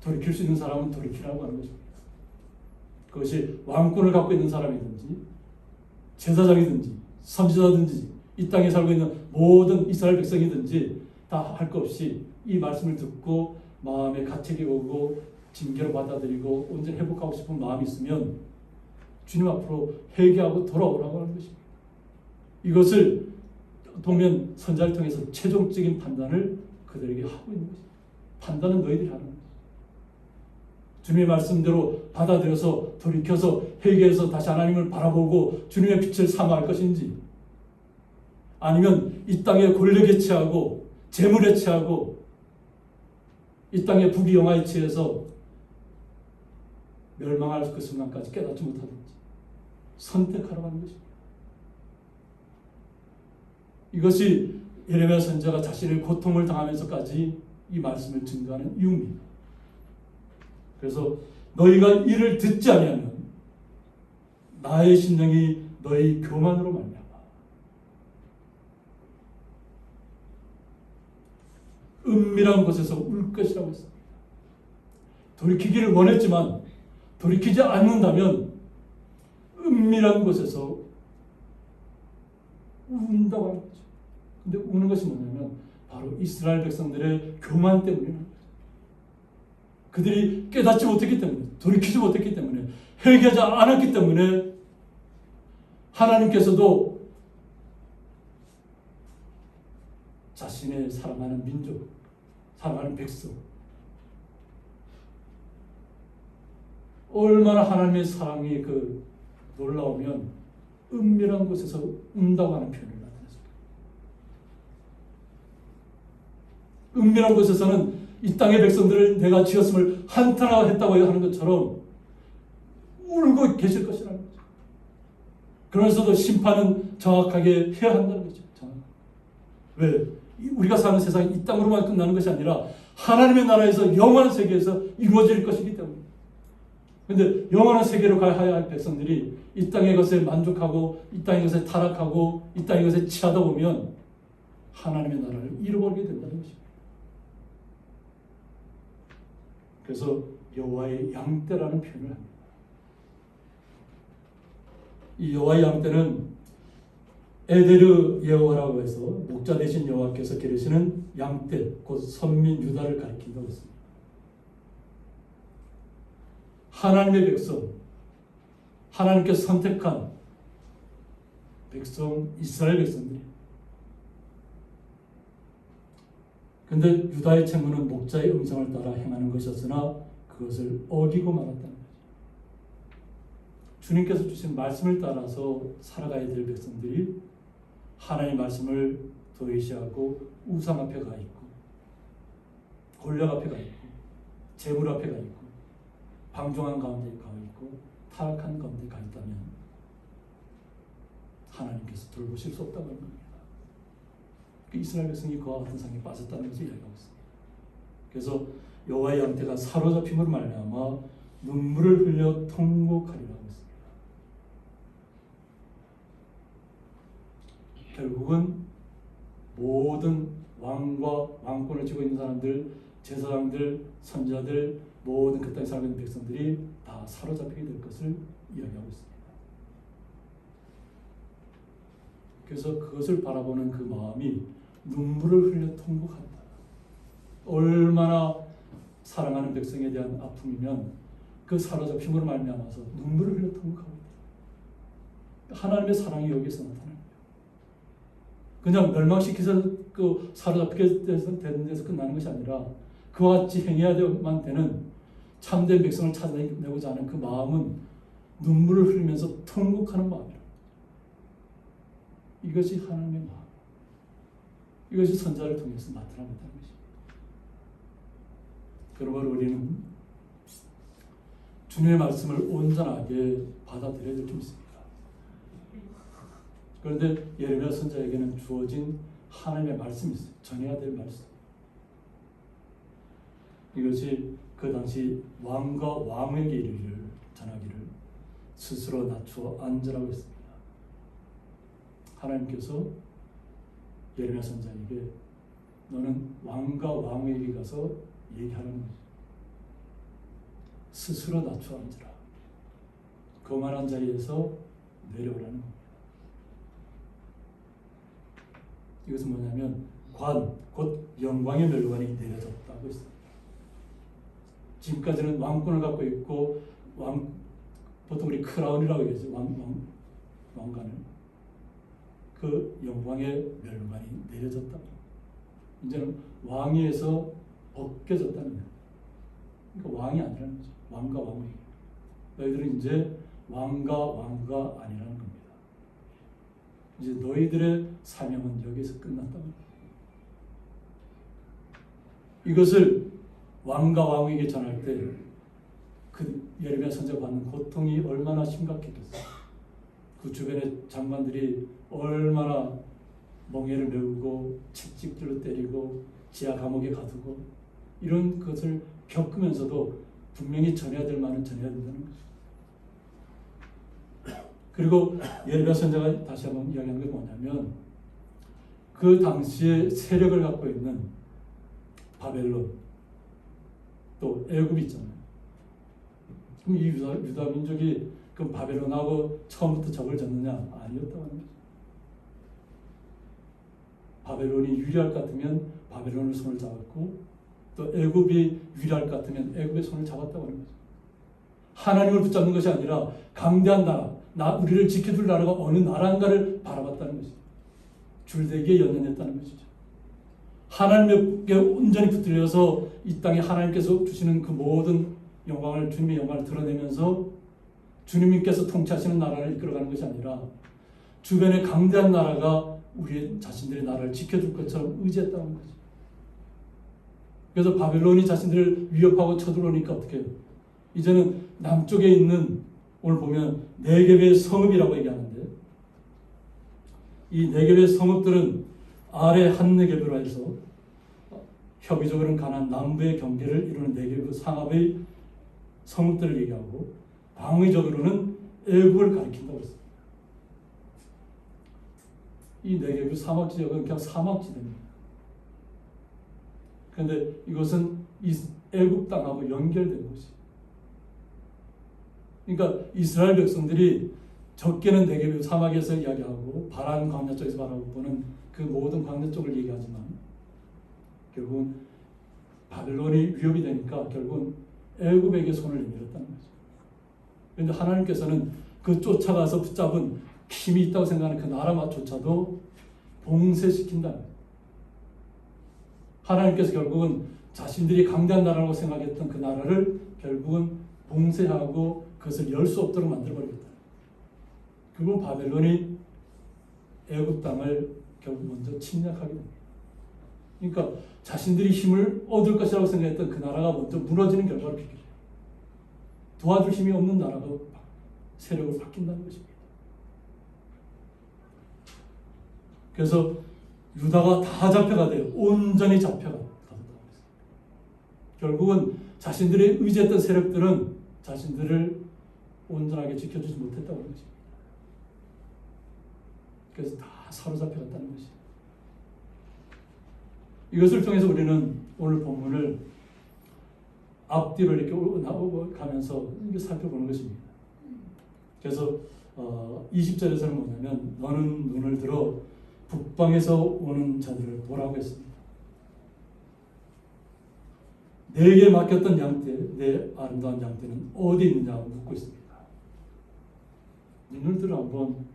돌이킬 수 있는 사람은 돌이키라고 하는 것입니다. 그것이 왕권을 갖고 있는 사람이든지 제사장이든지 선지자든지 이 땅에 살고 있는 모든 이스라엘 백성이든지 다 할 것 없이 이 말씀을 듣고 마음에 가책이 오고 징계로 받아들이고 온전히 회복하고 싶은 마음이 있으면 주님 앞으로 회개하고 돌아오라고 하는 것입니다. 이것을 보면 선자를 통해서 최종적인 판단을 그들에게 하고 있는 것입니다. 판단은 너희들이 하는 거예요. 주님의 말씀대로 받아들여서 돌이켜서 회개해서 다시 하나님을 바라보고 주님의 빛을 삼아할 것인지, 아니면 이 땅의 권력에 취하고 재물에 취하고 이 땅의 부귀영화에 취해서 멸망할 그 순간까지 깨닫지 못하든지 선택하라고 하는 것입니다. 이것이 예레미야 선지자가 자신의 고통을 당하면서까지 이 말씀을 증거하는 이유입니다. 그래서 너희가 이를 듣지 아니하면 나의 심령이 너희 교만으로 말미암아 은밀한 곳에서 울 것이라고 했습니다. 돌이키기를 원했지만 돌이키지 않는다면 은밀한 곳에서 운다고 하는 거죠. 근데 우는 것이 뭐냐면 바로 이스라엘 백성들의 교만 때문이라는 거죠. 그들이 깨닫지 못했기 때문에, 돌이키지 못했기 때문에, 회개하지 않았기 때문에 하나님께서도 자신의 사랑하는 민족, 사랑하는 백성, 얼마나 하나님의 사랑이 그 놀라우면 은밀한 곳에서 운다고 하는 표현을 나타냈습니다. 은밀한 곳에서는 이 땅의 백성들을 내가 지었음을 한탄하겠다고 하는 것처럼 울고 계실 것이라는 거죠. 그러면서도 심판은 정확하게 해야 한다는 거죠. 왜? 우리가 사는 세상이 이 땅으로만 끝나는 것이 아니라 하나님의 나라에서 영원한 세계에서 이루어질 것이기 때문에. 그런데 영원한 세계로 가야 할 백성들이 이 땅의 것에 만족하고 이 땅의 것에 타락하고 이 땅의 것에 취하다 보면 하나님의 나라를 잃어버리게 된다는 것입니다. 그래서 여호와의 양떼라는 표현을 합니다. 이 여호와의 양떼는 에데르 여호와라고 해서 목자 되신 여호와께서 기르시는 양떼, 곧 선민 유다를 가리킨다고 했습니다. 하나님의 백성, 하나님께서 선택한 백성, 이스라엘 백성들이에요. 그런데 유다의 책무는 목자의 음성을 따라 행하는 것이었으나 그것을 어기고 말았다는 거죠. 주님께서 주신 말씀을 따라서 살아가야 될 백성들이 하나님의 말씀을 도외시하고 우상 앞에 가 있고 권력 앞에 가 있고 재물 앞에 가 있고 방종한 가운데 가 있고 타락한 가운데 가 있다면 하나님께서 돌보실 수 없다고 하는 겁니다. 이스라엘 백성이 그와 같은 상황에 빠졌다는 것을 이야기하고 있습니다. 그래서 여호와의 양떼가 사로잡힘으로 말미암아 눈물을 흘려 통곡하리라고 했습니다. 결국은 모든 왕과 왕권을 쥐고 있는 사람들, 제사장들, 선지자들, 모든 그 땅에 살고 있는 백성들이 다 사로잡히게 될 것을 이야기하고 있습니다. 그래서 그것을 바라보는 그 마음이 눈물을 흘려 통곡한다. 얼마나 사랑하는 백성에 대한 아픔이면 그 사로잡힘으로 말미암아서 눈물을 흘려 통곡하고 있다. 하나님의 사랑이 여기서 나타납니다. 그냥 멸망시켜서 그 사로잡히게 되는 데서 끝나는 것이 아니라 그와 같이 행해야만 되는 참된 백성을 찾아내고자 하는 그 마음은 눈물을 흘리면서 통곡하는 마음이라. 이것이 하나님의 마음. 이것이 선자를 통해서 나타납니다. 그러므로 우리는 주님의 말씀을 온전하게 받아들여야 될 줄 믿습니다. 그런데 예레미야 선자에게는 주어진 하나님의 말씀이 있어요. 전해야 될 말씀. 이것이 그 당시 왕과 왕에게 이르기를 전하기를 스스로 낮추어 앉으라고 했습니다. 하나님께서 예레미야 선자에게 너는 왕과 왕에게 가서 얘기하는 거죠. 스스로 낮추어 앉으라. 거만한 자리에서 내려오라는 겁니다. 이것은 뭐냐면 관, 곧 영광의 멸관이 내려졌다고 했습니다. 지금까지는 왕권을 갖고 있고 보통 우리 크라운이라고 얘기하죠. 왕관을. 그 영광의 멸관이 내려졌다. 이제는 왕위에서 벗겨졌다는 거예요. 그러니까 왕이 아니라는 거죠. 왕과 왕후. 너희들은 이제 왕과 왕후가 아니라는 겁니다. 이제 너희들의 사명은 여기서 끝났다. 이것을 왕과 왕후에게 전할 때 그 예레미야 선지자가 받는 고통이 얼마나 심각했겠어요. 그 주변의 장관들이 얼마나 멍에를 메우고 채찍질로 때리고 지하 감옥에 가두고 이런 것을 겪으면서도 분명히 전해야 될 말은 전해야 된다는 거죠. 그리고 예레미야 선지자가 다시 한번 이야기하는 게 뭐냐면 그 당시에 세력을 갖고 있는 바벨론 또 애굽이 있잖아요. 그럼 이 유다 민족이 그 바벨론하고 처음부터 적을 졌느냐? 아니었다고 하는 거죠. 바벨론이 유리할 것 같으면 바벨론의 손을 잡았고 또 애굽이 유리할 것 같으면 애굽의 손을 잡았다고 하는 거죠. 하나님을 붙잡는 것이 아니라 강대한 나라, 우리를 지켜줄 나라가 어느 나라인가를 바라봤다는 것이죠. 줄대기에 연연했다는 것이죠. 하나님께 온전히 붙들려서 이 땅에 하나님께서 주시는 그 모든 영광을, 주님의 영광을 드러내면서 주님께서 통치하시는 나라를 이끌어가는 것이 아니라 주변의 강대한 나라가 우리 자신들의 나라를 지켜줄 것처럼 의지했다는 거죠. 그래서 바벨론이 자신들을 위협하고 쳐들어오니까 어떻게 해요? 이제는 남쪽에 있는, 오늘 보면 네겝의 성읍이라고 얘기하는데 이 네겝의 성읍들은 아래 한 네겝으로 해서 협의적으로는 가나안 남부의 경계를 이루는 네겝 상합의 성읍들을 얘기하고 방위적으로는 애굽을 가리킨다고 했습니다. 이 네겝의 사막 지역은 그냥 사막지대입니다. 그런데 이것은 이 애굽 땅하고 연결된 곳이. 그러니까 이스라엘 백성들이 적게는 네겝의 사막에서 이야기하고 바란 광야 쪽에서 바라보는 그 모든 광야 쪽을 얘기하지만 결국은 바벨론이 위협이 되니까 결국은 애굽에게 손을 내밀었다는 거죠. 그런데 하나님께서는 그 쫓아가서 붙잡은 힘이 있다고 생각하는 그 나라마조차도 봉쇄시킨다. 하나님께서 결국은 자신들이 강대한 나라라고 생각했던 그 나라를 결국은 봉쇄하고 그것을 열 수 없도록 만들어버리겠다. 결국 바벨론이 애굽 땅을 결국 먼저 침략하게 됩니다. 그러니까 자신들이 힘을 얻을 것이라고 생각했던 그 나라가 먼저 무너지는 결과를 비교해요. 도와줄 힘이 없는 나라가 세력을 바뀐다는 것입니다. 그래서 유다가 다 잡혀가 돼요. 온전히 잡혀가 돼요. 결국은 자신들이 의지했던 세력들은 자신들을 온전하게 지켜주지 못했다고 하는 것입니다. 그래서 다 사로잡혀갔다는 것이에요. 이것을 통해서 우리는 오늘 본문을 앞뒤로 이렇게 가면서 이렇게 살펴보는 것입니다. 그래서 20절에서는 뭐냐면 너는 눈을 들어 북방에서 오는 자들을 보라고 했습니다. 내게 맡겼던 양떼, 내 아름다운 양떼는 어디 있느냐고 묻고 있습니다. 눈을 들어 한번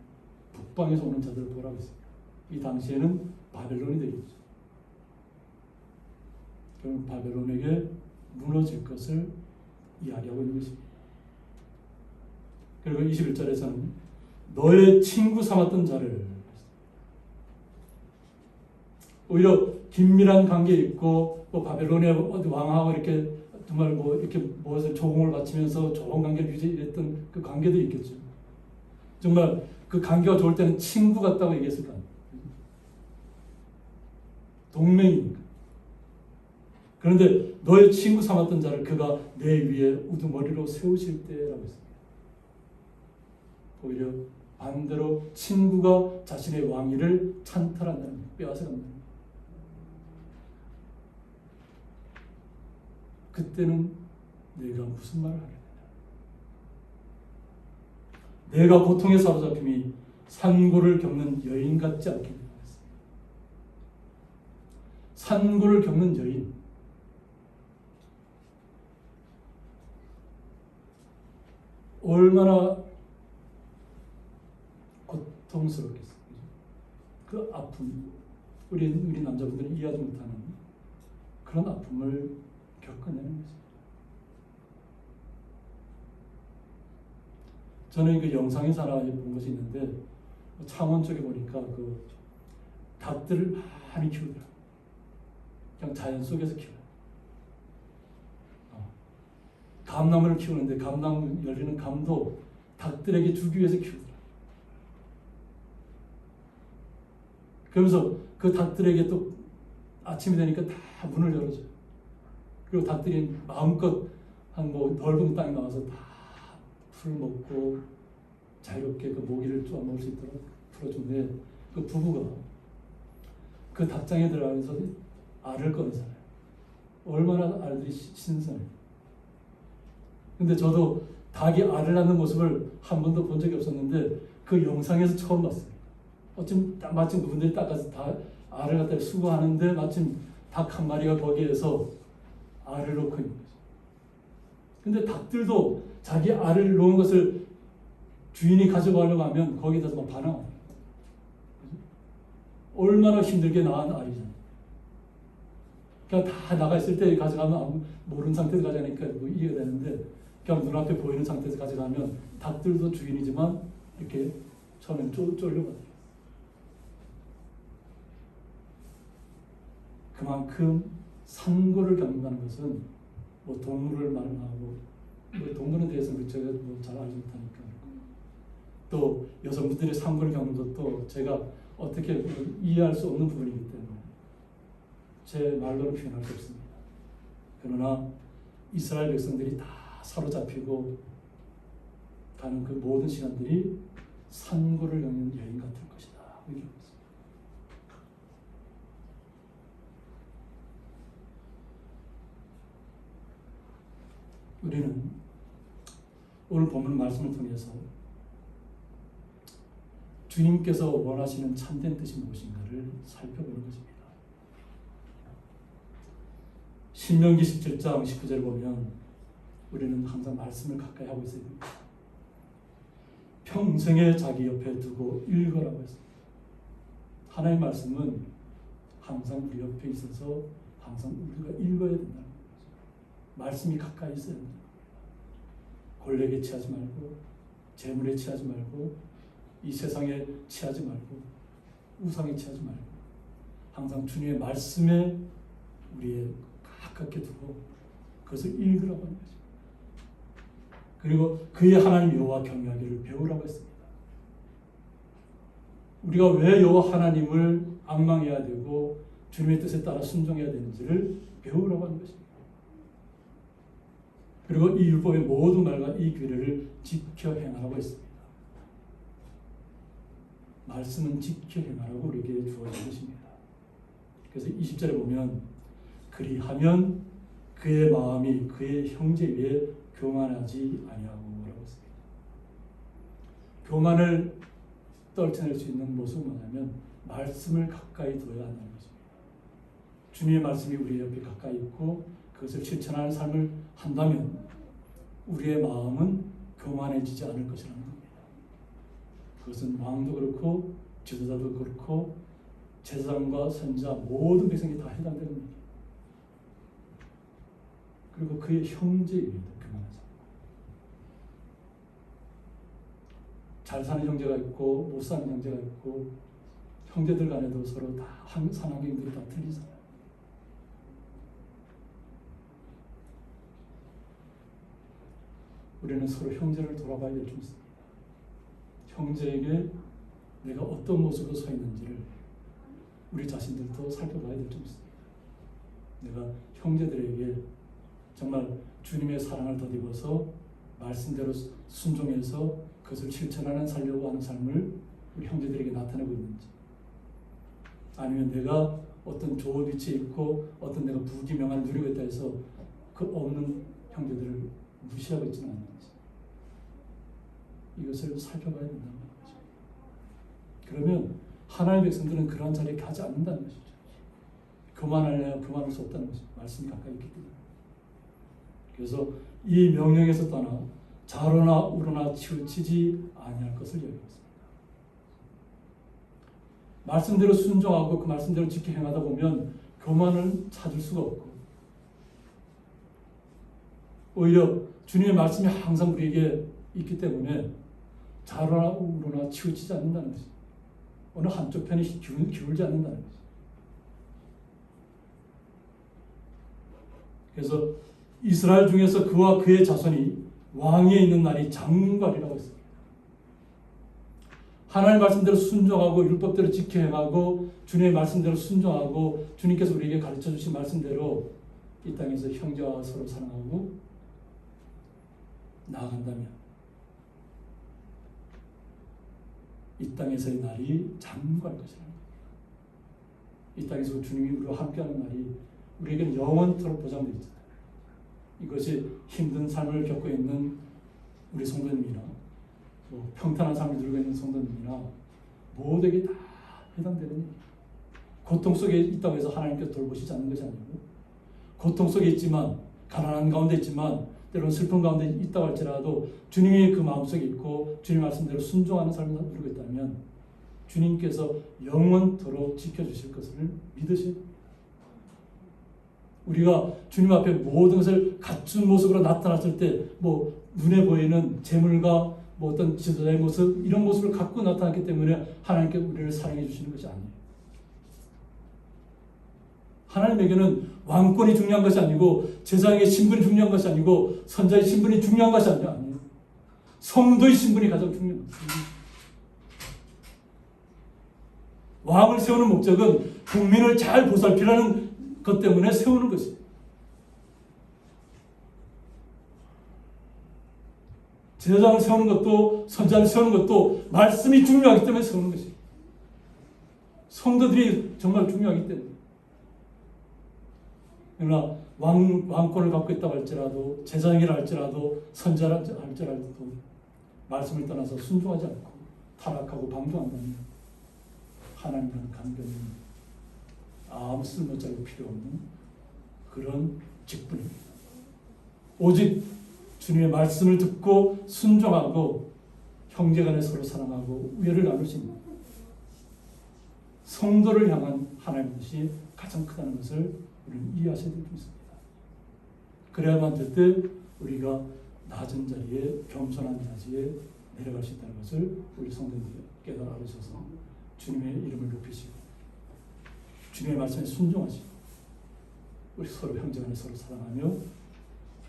북방에서 오는 자들을 보라고 했습니다. 이 당시에는 바벨론이 되겠죠. 그럼 바벨론에게 무너질 것을 이야기하고 있는 것입니다. 그리고 21절에서는 너의 친구 삼았던 자를, 오히려 긴밀한 관계 있고 또 바벨론의 왕하고 이렇게 정말 이렇게 무엇을 조공을 바치면서 좋은 관계를 유지했던 그 관계도 있겠죠. 정말 그 관계가 좋을 때는 친구 같다고 얘기했을 거 아니에요. 동맹이니까. 그런데 너의 친구 삼았던 자를 그가 내 위에 우두머리로 세우실 때라고 했습니다. 오히려 반대로 친구가 자신의 왕위를 찬탈한다는, 빼앗아간다는 거예요. 그때는 내가 무슨 말을 하겠느냐. 내가 고통에 사로잡힘이 산고를 겪는 여인 같지 않게 되었습니다. 산고를 겪는 여인. 얼마나 고통스럽겠어요. 그 아픔, 우리 남자분들은 이해하지 못하는 그런 아픔을 겪어내는 거죠. 저는 그 영상에서 하나 본 것이 있는데 창원 쪽에 보니까 그 닭들을 많이 키우더라고요. 그냥 자연 속에서 키워요. 감나무를 키우는데 감나무 열리는 감도 닭들에게 주기 위해서 키우더라고요. 그러면서 그 닭들에게 또 아침이 되니까 다 문을 열어줘요. 그리고 닭들이 마음껏 한 뭐 넓은 땅에 나와서 다 풀 먹고 자유롭게 그 모기를 쪼아 먹을 수 있도록 풀어주는데 그 부부가 그 닭장에 들어가면서 알을 꺼내잖아요. 얼마나 알들이 신선해요. 근데 저도 닭이 알을 낳는 모습을 한 번도 본 적이 없었는데 그 영상에서 처음 봤어요. 마침 그분들이 닦아서 다 알을 갖다 수거하는데 마침 닭 한 마리가 거기에서 알을 놓고 있는 거죠. 근데 닭들도 자기 알을 놓은 것을 주인이 가져가려고 하면 거기에 대해서 막 반항해요. 얼마나 힘들게 낳은 알이잖아요. 그냥 다 나가 있을 때 가져가면 모르는 상태에서 가져가니까 뭐 이해가 되는데 그냥 눈앞에 보이는 상태에서 가져가면 닭들도 주인이지만 이렇게 처음에는 쫄려가요. 그만큼 산고를 겪는다는 것은 뭐 동물을 말하고 뭐 동물에 대해서는 제가 뭐 잘 알지 못하니까 또 여성분들의 산고를 겪는 것도 제가 어떻게 이해할 수 없는 부분이기 때문에 제 말로는 표현할 수 없습니다. 그러나 이스라엘 백성들이 다 사로잡히고 가는 그 모든 시간들이 산고를 겪는 여인 같을 것이다. 이렇게 봤습니다. 우리는 오늘 본문 말씀을 통해서 주님께서 원하시는 참된 뜻이 무엇인가를 살펴보는 것입니다. 신명기 17장 19절을 보면 우리는 항상 말씀을 가까이 하고 있어야 됩니다. 평생에 자기 옆에 두고 읽으라고 했습니다. 하나님의 말씀은 항상 우리 옆에 있어서 항상 우리가 읽어야 된다는 거죠. 말씀이 가까이 있어야 된다. 권력에 취하지 말고 재물에 취하지 말고 이 세상에 취하지 말고 우상에 취하지 말고 항상 주님의 말씀에 우리의 가깝게 두고 그것을 읽으라고 하는 거죠. 그리고 그의 하나님 여호와 경외하기를 배우라고 했습니다. 우리가 왜 여호와 하나님을 앙망해야 되고 주님의 뜻에 따라 순종해야 되는지를 배우라고 하는 것입니다. 그리고 이 율법의 모든 말과 이 규례를 지켜 행하라고 했습니다. 말씀은 지켜 행하라고 우리에게 주어진 것입니다. 그래서 20절에 보면 그리하면 그의 마음이 그의 형제 위에 교만하지 아니하고 라고 했습니다. 교만을 떨쳐낼 수 있는 모습은 뭐냐면 말씀을 가까이 둬야 한다는 것입니다. 주님의 말씀이 우리 옆에 가까이 있고 그것을 실천하는 삶을 한다면 우리의 마음은 교만해지지 않을 것이라는 겁니다. 그것은 왕도 그렇고 지도자도 그렇고 제사장과 선지자 모든 백성이 다 해당되는 겁니다. 그리고 그의 형제입니다. 교만하지 않고. 잘 사는 형제가 있고 못 사는 형제가 있고 형제들 간에도 서로 다 산환경들이 다 틀리잖아요. 우리는 서로 형제를 돌아봐야 될 줄 믿습니다. 형제에게 내가 어떤 모습으로 서 있는지를 우리 자신들도 살펴봐야 될 줄 믿습니다. 내가 형제들에게 정말 주님의 사랑을 덧입어서 말씀대로 순종해서 그것을 실천하는 살려고 하는 삶을 우리 형제들에게 나타내고 있는지, 아니면 내가 어떤 좋은 위치에 있고 어떤 내가 부귀명을 누리고 있다 해서 그 없는 형제들을 무시하고 있지는 않는지 이것을 살펴봐야 된다는 거죠. 그러면 하나님의 백성들은 그러한 자리에 가지 않는다는 것이죠. 교만하려면 교만할 수 없다는 것이죠. 말씀이 가까이 있기 때문에. 그래서 이 명령에서 떠나 좌로나 우로나 치우치지 아니할 것을 여기고 있습니다. 말씀대로 순종하고 그 말씀대로 지켜 행하다 보면 교만을 찾을 수가 없고 오히려 주님의 말씀이 항상 우리에게 있기 때문에 좌로나 우로나 치우치지 않는다는 것이죠. 어느 한쪽 편이 기울지 않는다는 것이죠. 그래서 이스라엘 중에서 그와 그의 자손이 왕위에 있는 날이 장군날이라고 했습니다. 하나님의 말씀대로 순종하고 율법대로 지켜 행하고 주님의 말씀대로 순종하고 주님께서 우리에게 가르쳐 주신 말씀대로 이 땅에서 형제와 서로 사랑하고 나아간다면 이 땅에서의 날이 장군할 것이라는 거예요. 이 땅에서 주님이 우리와 함께하는 날이 우리에게는 영원토록 보장되어 있잖아요. 이것이 힘든 삶을 겪고 있는 우리 성도님이나 평탄한 삶을 누리고 있는 성도님이나 모두에게 다 해당되는 일이에요. 고통 속에 있다고 해서 하나님께서 돌보시지 않는 것이 아니고 고통 속에 있지만 가난한 가운데 있지만 때로는 슬픈 가운데 있다고 할지라도 주님이 그 마음속에 있고 주님 말씀대로 순종하는 삶을 누리고 있다면 주님께서 영원토록 지켜주실 것을 믿으셔야 됩니다. 우리가 주님 앞에 모든 것을 갖춘 모습으로 나타났을 때 눈에 보이는 재물과 어떤 지도자의 모습 이런 모습을 갖고 나타났기 때문에 하나님께서 우리를 사랑해 주시는 것이 아니에요. 하나님에게는 왕권이 중요한 것이 아니고 제사장의 신분이 중요한 것이 아니고 선자의 신분이 중요한 것이 아니에요. 성도의 신분이 가장 중요한 것입니다. 왕을 세우는 목적은 국민을 잘 보살피라는 것 때문에 세우는 것이에요. 제사장을 세우는 것도 선자를 세우는 것도 말씀이 중요하기 때문에 세우는 것이에요. 성도들이 정말 중요하기 때문에. 그러나 왕권을 갖고 있다고 할지라도 제사장이라 할지라도 선자라 할지라도 말씀을 떠나서 순종하지 않고 타락하고 방종한다면 하나님과는 관계는 아무 쓸모자고 필요 없는 그런 직분입니다. 오직 주님의 말씀을 듣고 순종하고 형제간에 서로 사랑하고 우애를 나누신 성도를 향한 하나님의 뜻이 가장 크다는 것을 우리는 이해하셔야 될 것입니다. 그래야만 될 때 우리가 낮은 자리에 겸손한 자리에 내려갈 수 있다는 것을 우리 성도님들이 깨달아 알으셔서 주님의 이름을 높이시고 주님의 말씀에 순종하시고 우리 서로 형제간에 서로 사랑하며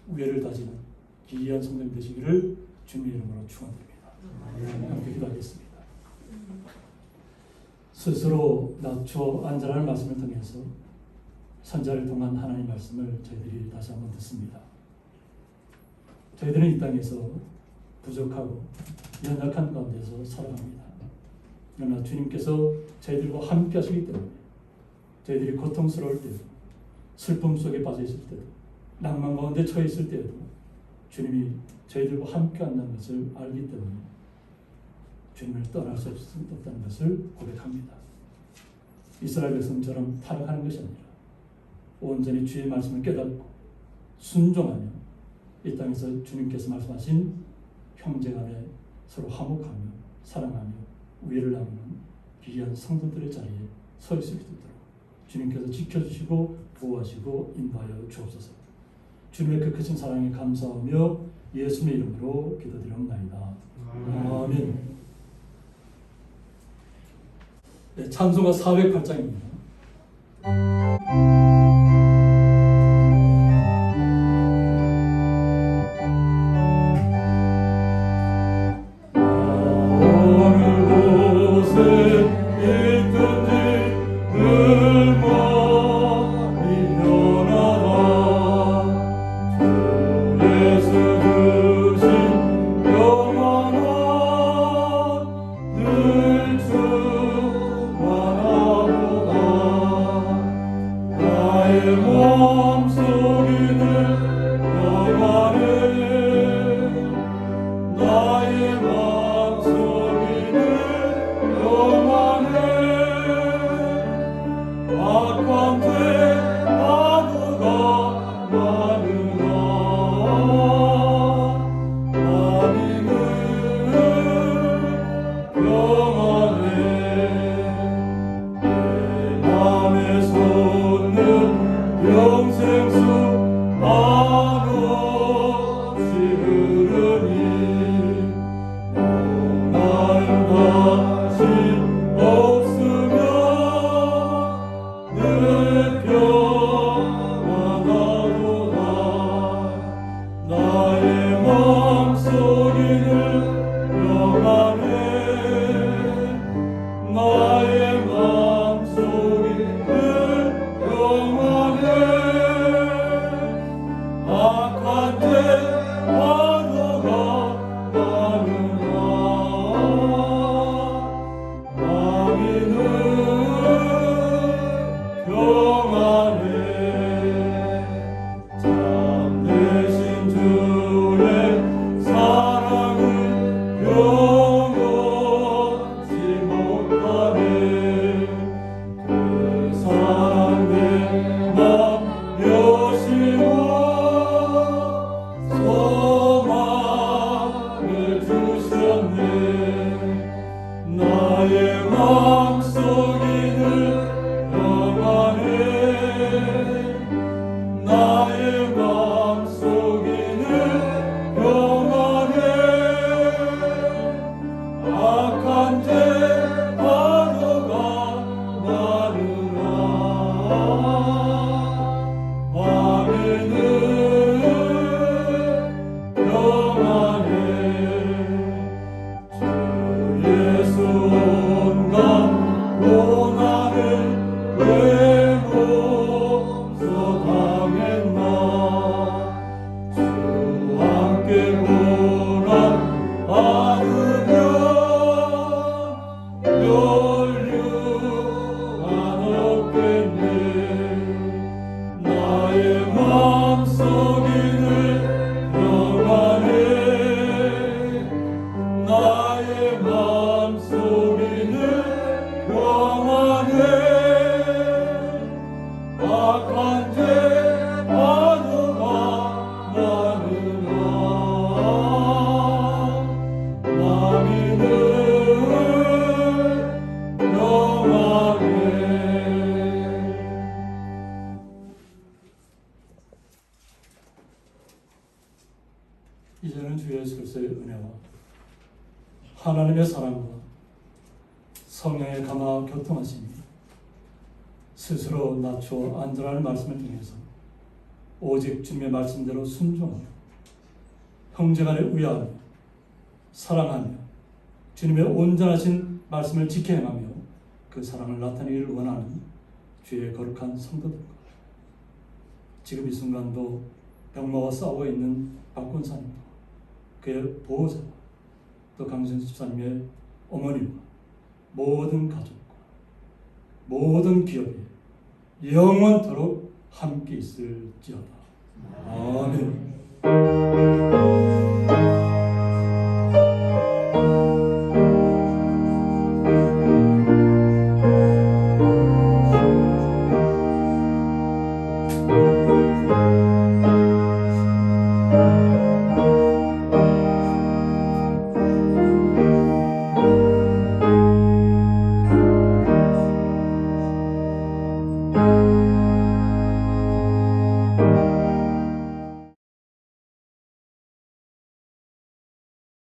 우애를 다지는 기이한 성도님 되시기를 주님의 이름으로 축원드립니다. 함께 기도하겠습니다. 스스로 낮춰 앉으라는 말씀을 통해서 선자를 통한 하나님의 말씀을 저희들이 다시 한번 듣습니다. 저희들은 이 땅에서 부족하고 연약한 가운데서 살아갑니다. 그러나 주님께서 저희들과 함께 하시기 때문에 저희들이 고통스러울 때도 슬픔 속에 빠져 있을 때도 낭만 가운데 처해 있을 때에도 주님이 저희들과 함께 한다는 것을 알기 때문에 주님을 떠날 수 없다는 것을 고백합니다. 이스라엘 백성처럼 타락하는 것이 아니라 온전히 주의 말씀을 깨닫고 순종하며 이 땅에서 주님께서 말씀하신 형제간에 서로 화목하며 사랑하며 우애를 나누는 귀한 성도들의 자리에 서 있을 수 있도록 주님께서 지켜주시고 보호하시고 인도하여 주옵소서. 주님의 그 크신 사랑에 감사하며 예수님의 이름으로 기도드리옵나이다. 아멘. 네, 찬송가 408장입니다. 이제는 주 예수 그리스도의 은혜와 하나님의 사랑과 성령의 감화 교통하심이 스스로 낮추어 안전할 말씀을 통해서 오직 주님의 말씀대로 순종하며 형제간에 위하며 사랑하며 주님의 온전하신 말씀을 지켜 행하며 그 사랑을 나타내기를 원하는 주의 거룩한 성도들과 지금 이 순간도 병마와 싸우고 있는 박권사님과 그의 보호자와 또 강준 집사님의 어머니와 모든 가족과 모든 기업이 영원토록 함께 있을지어다. 아멘.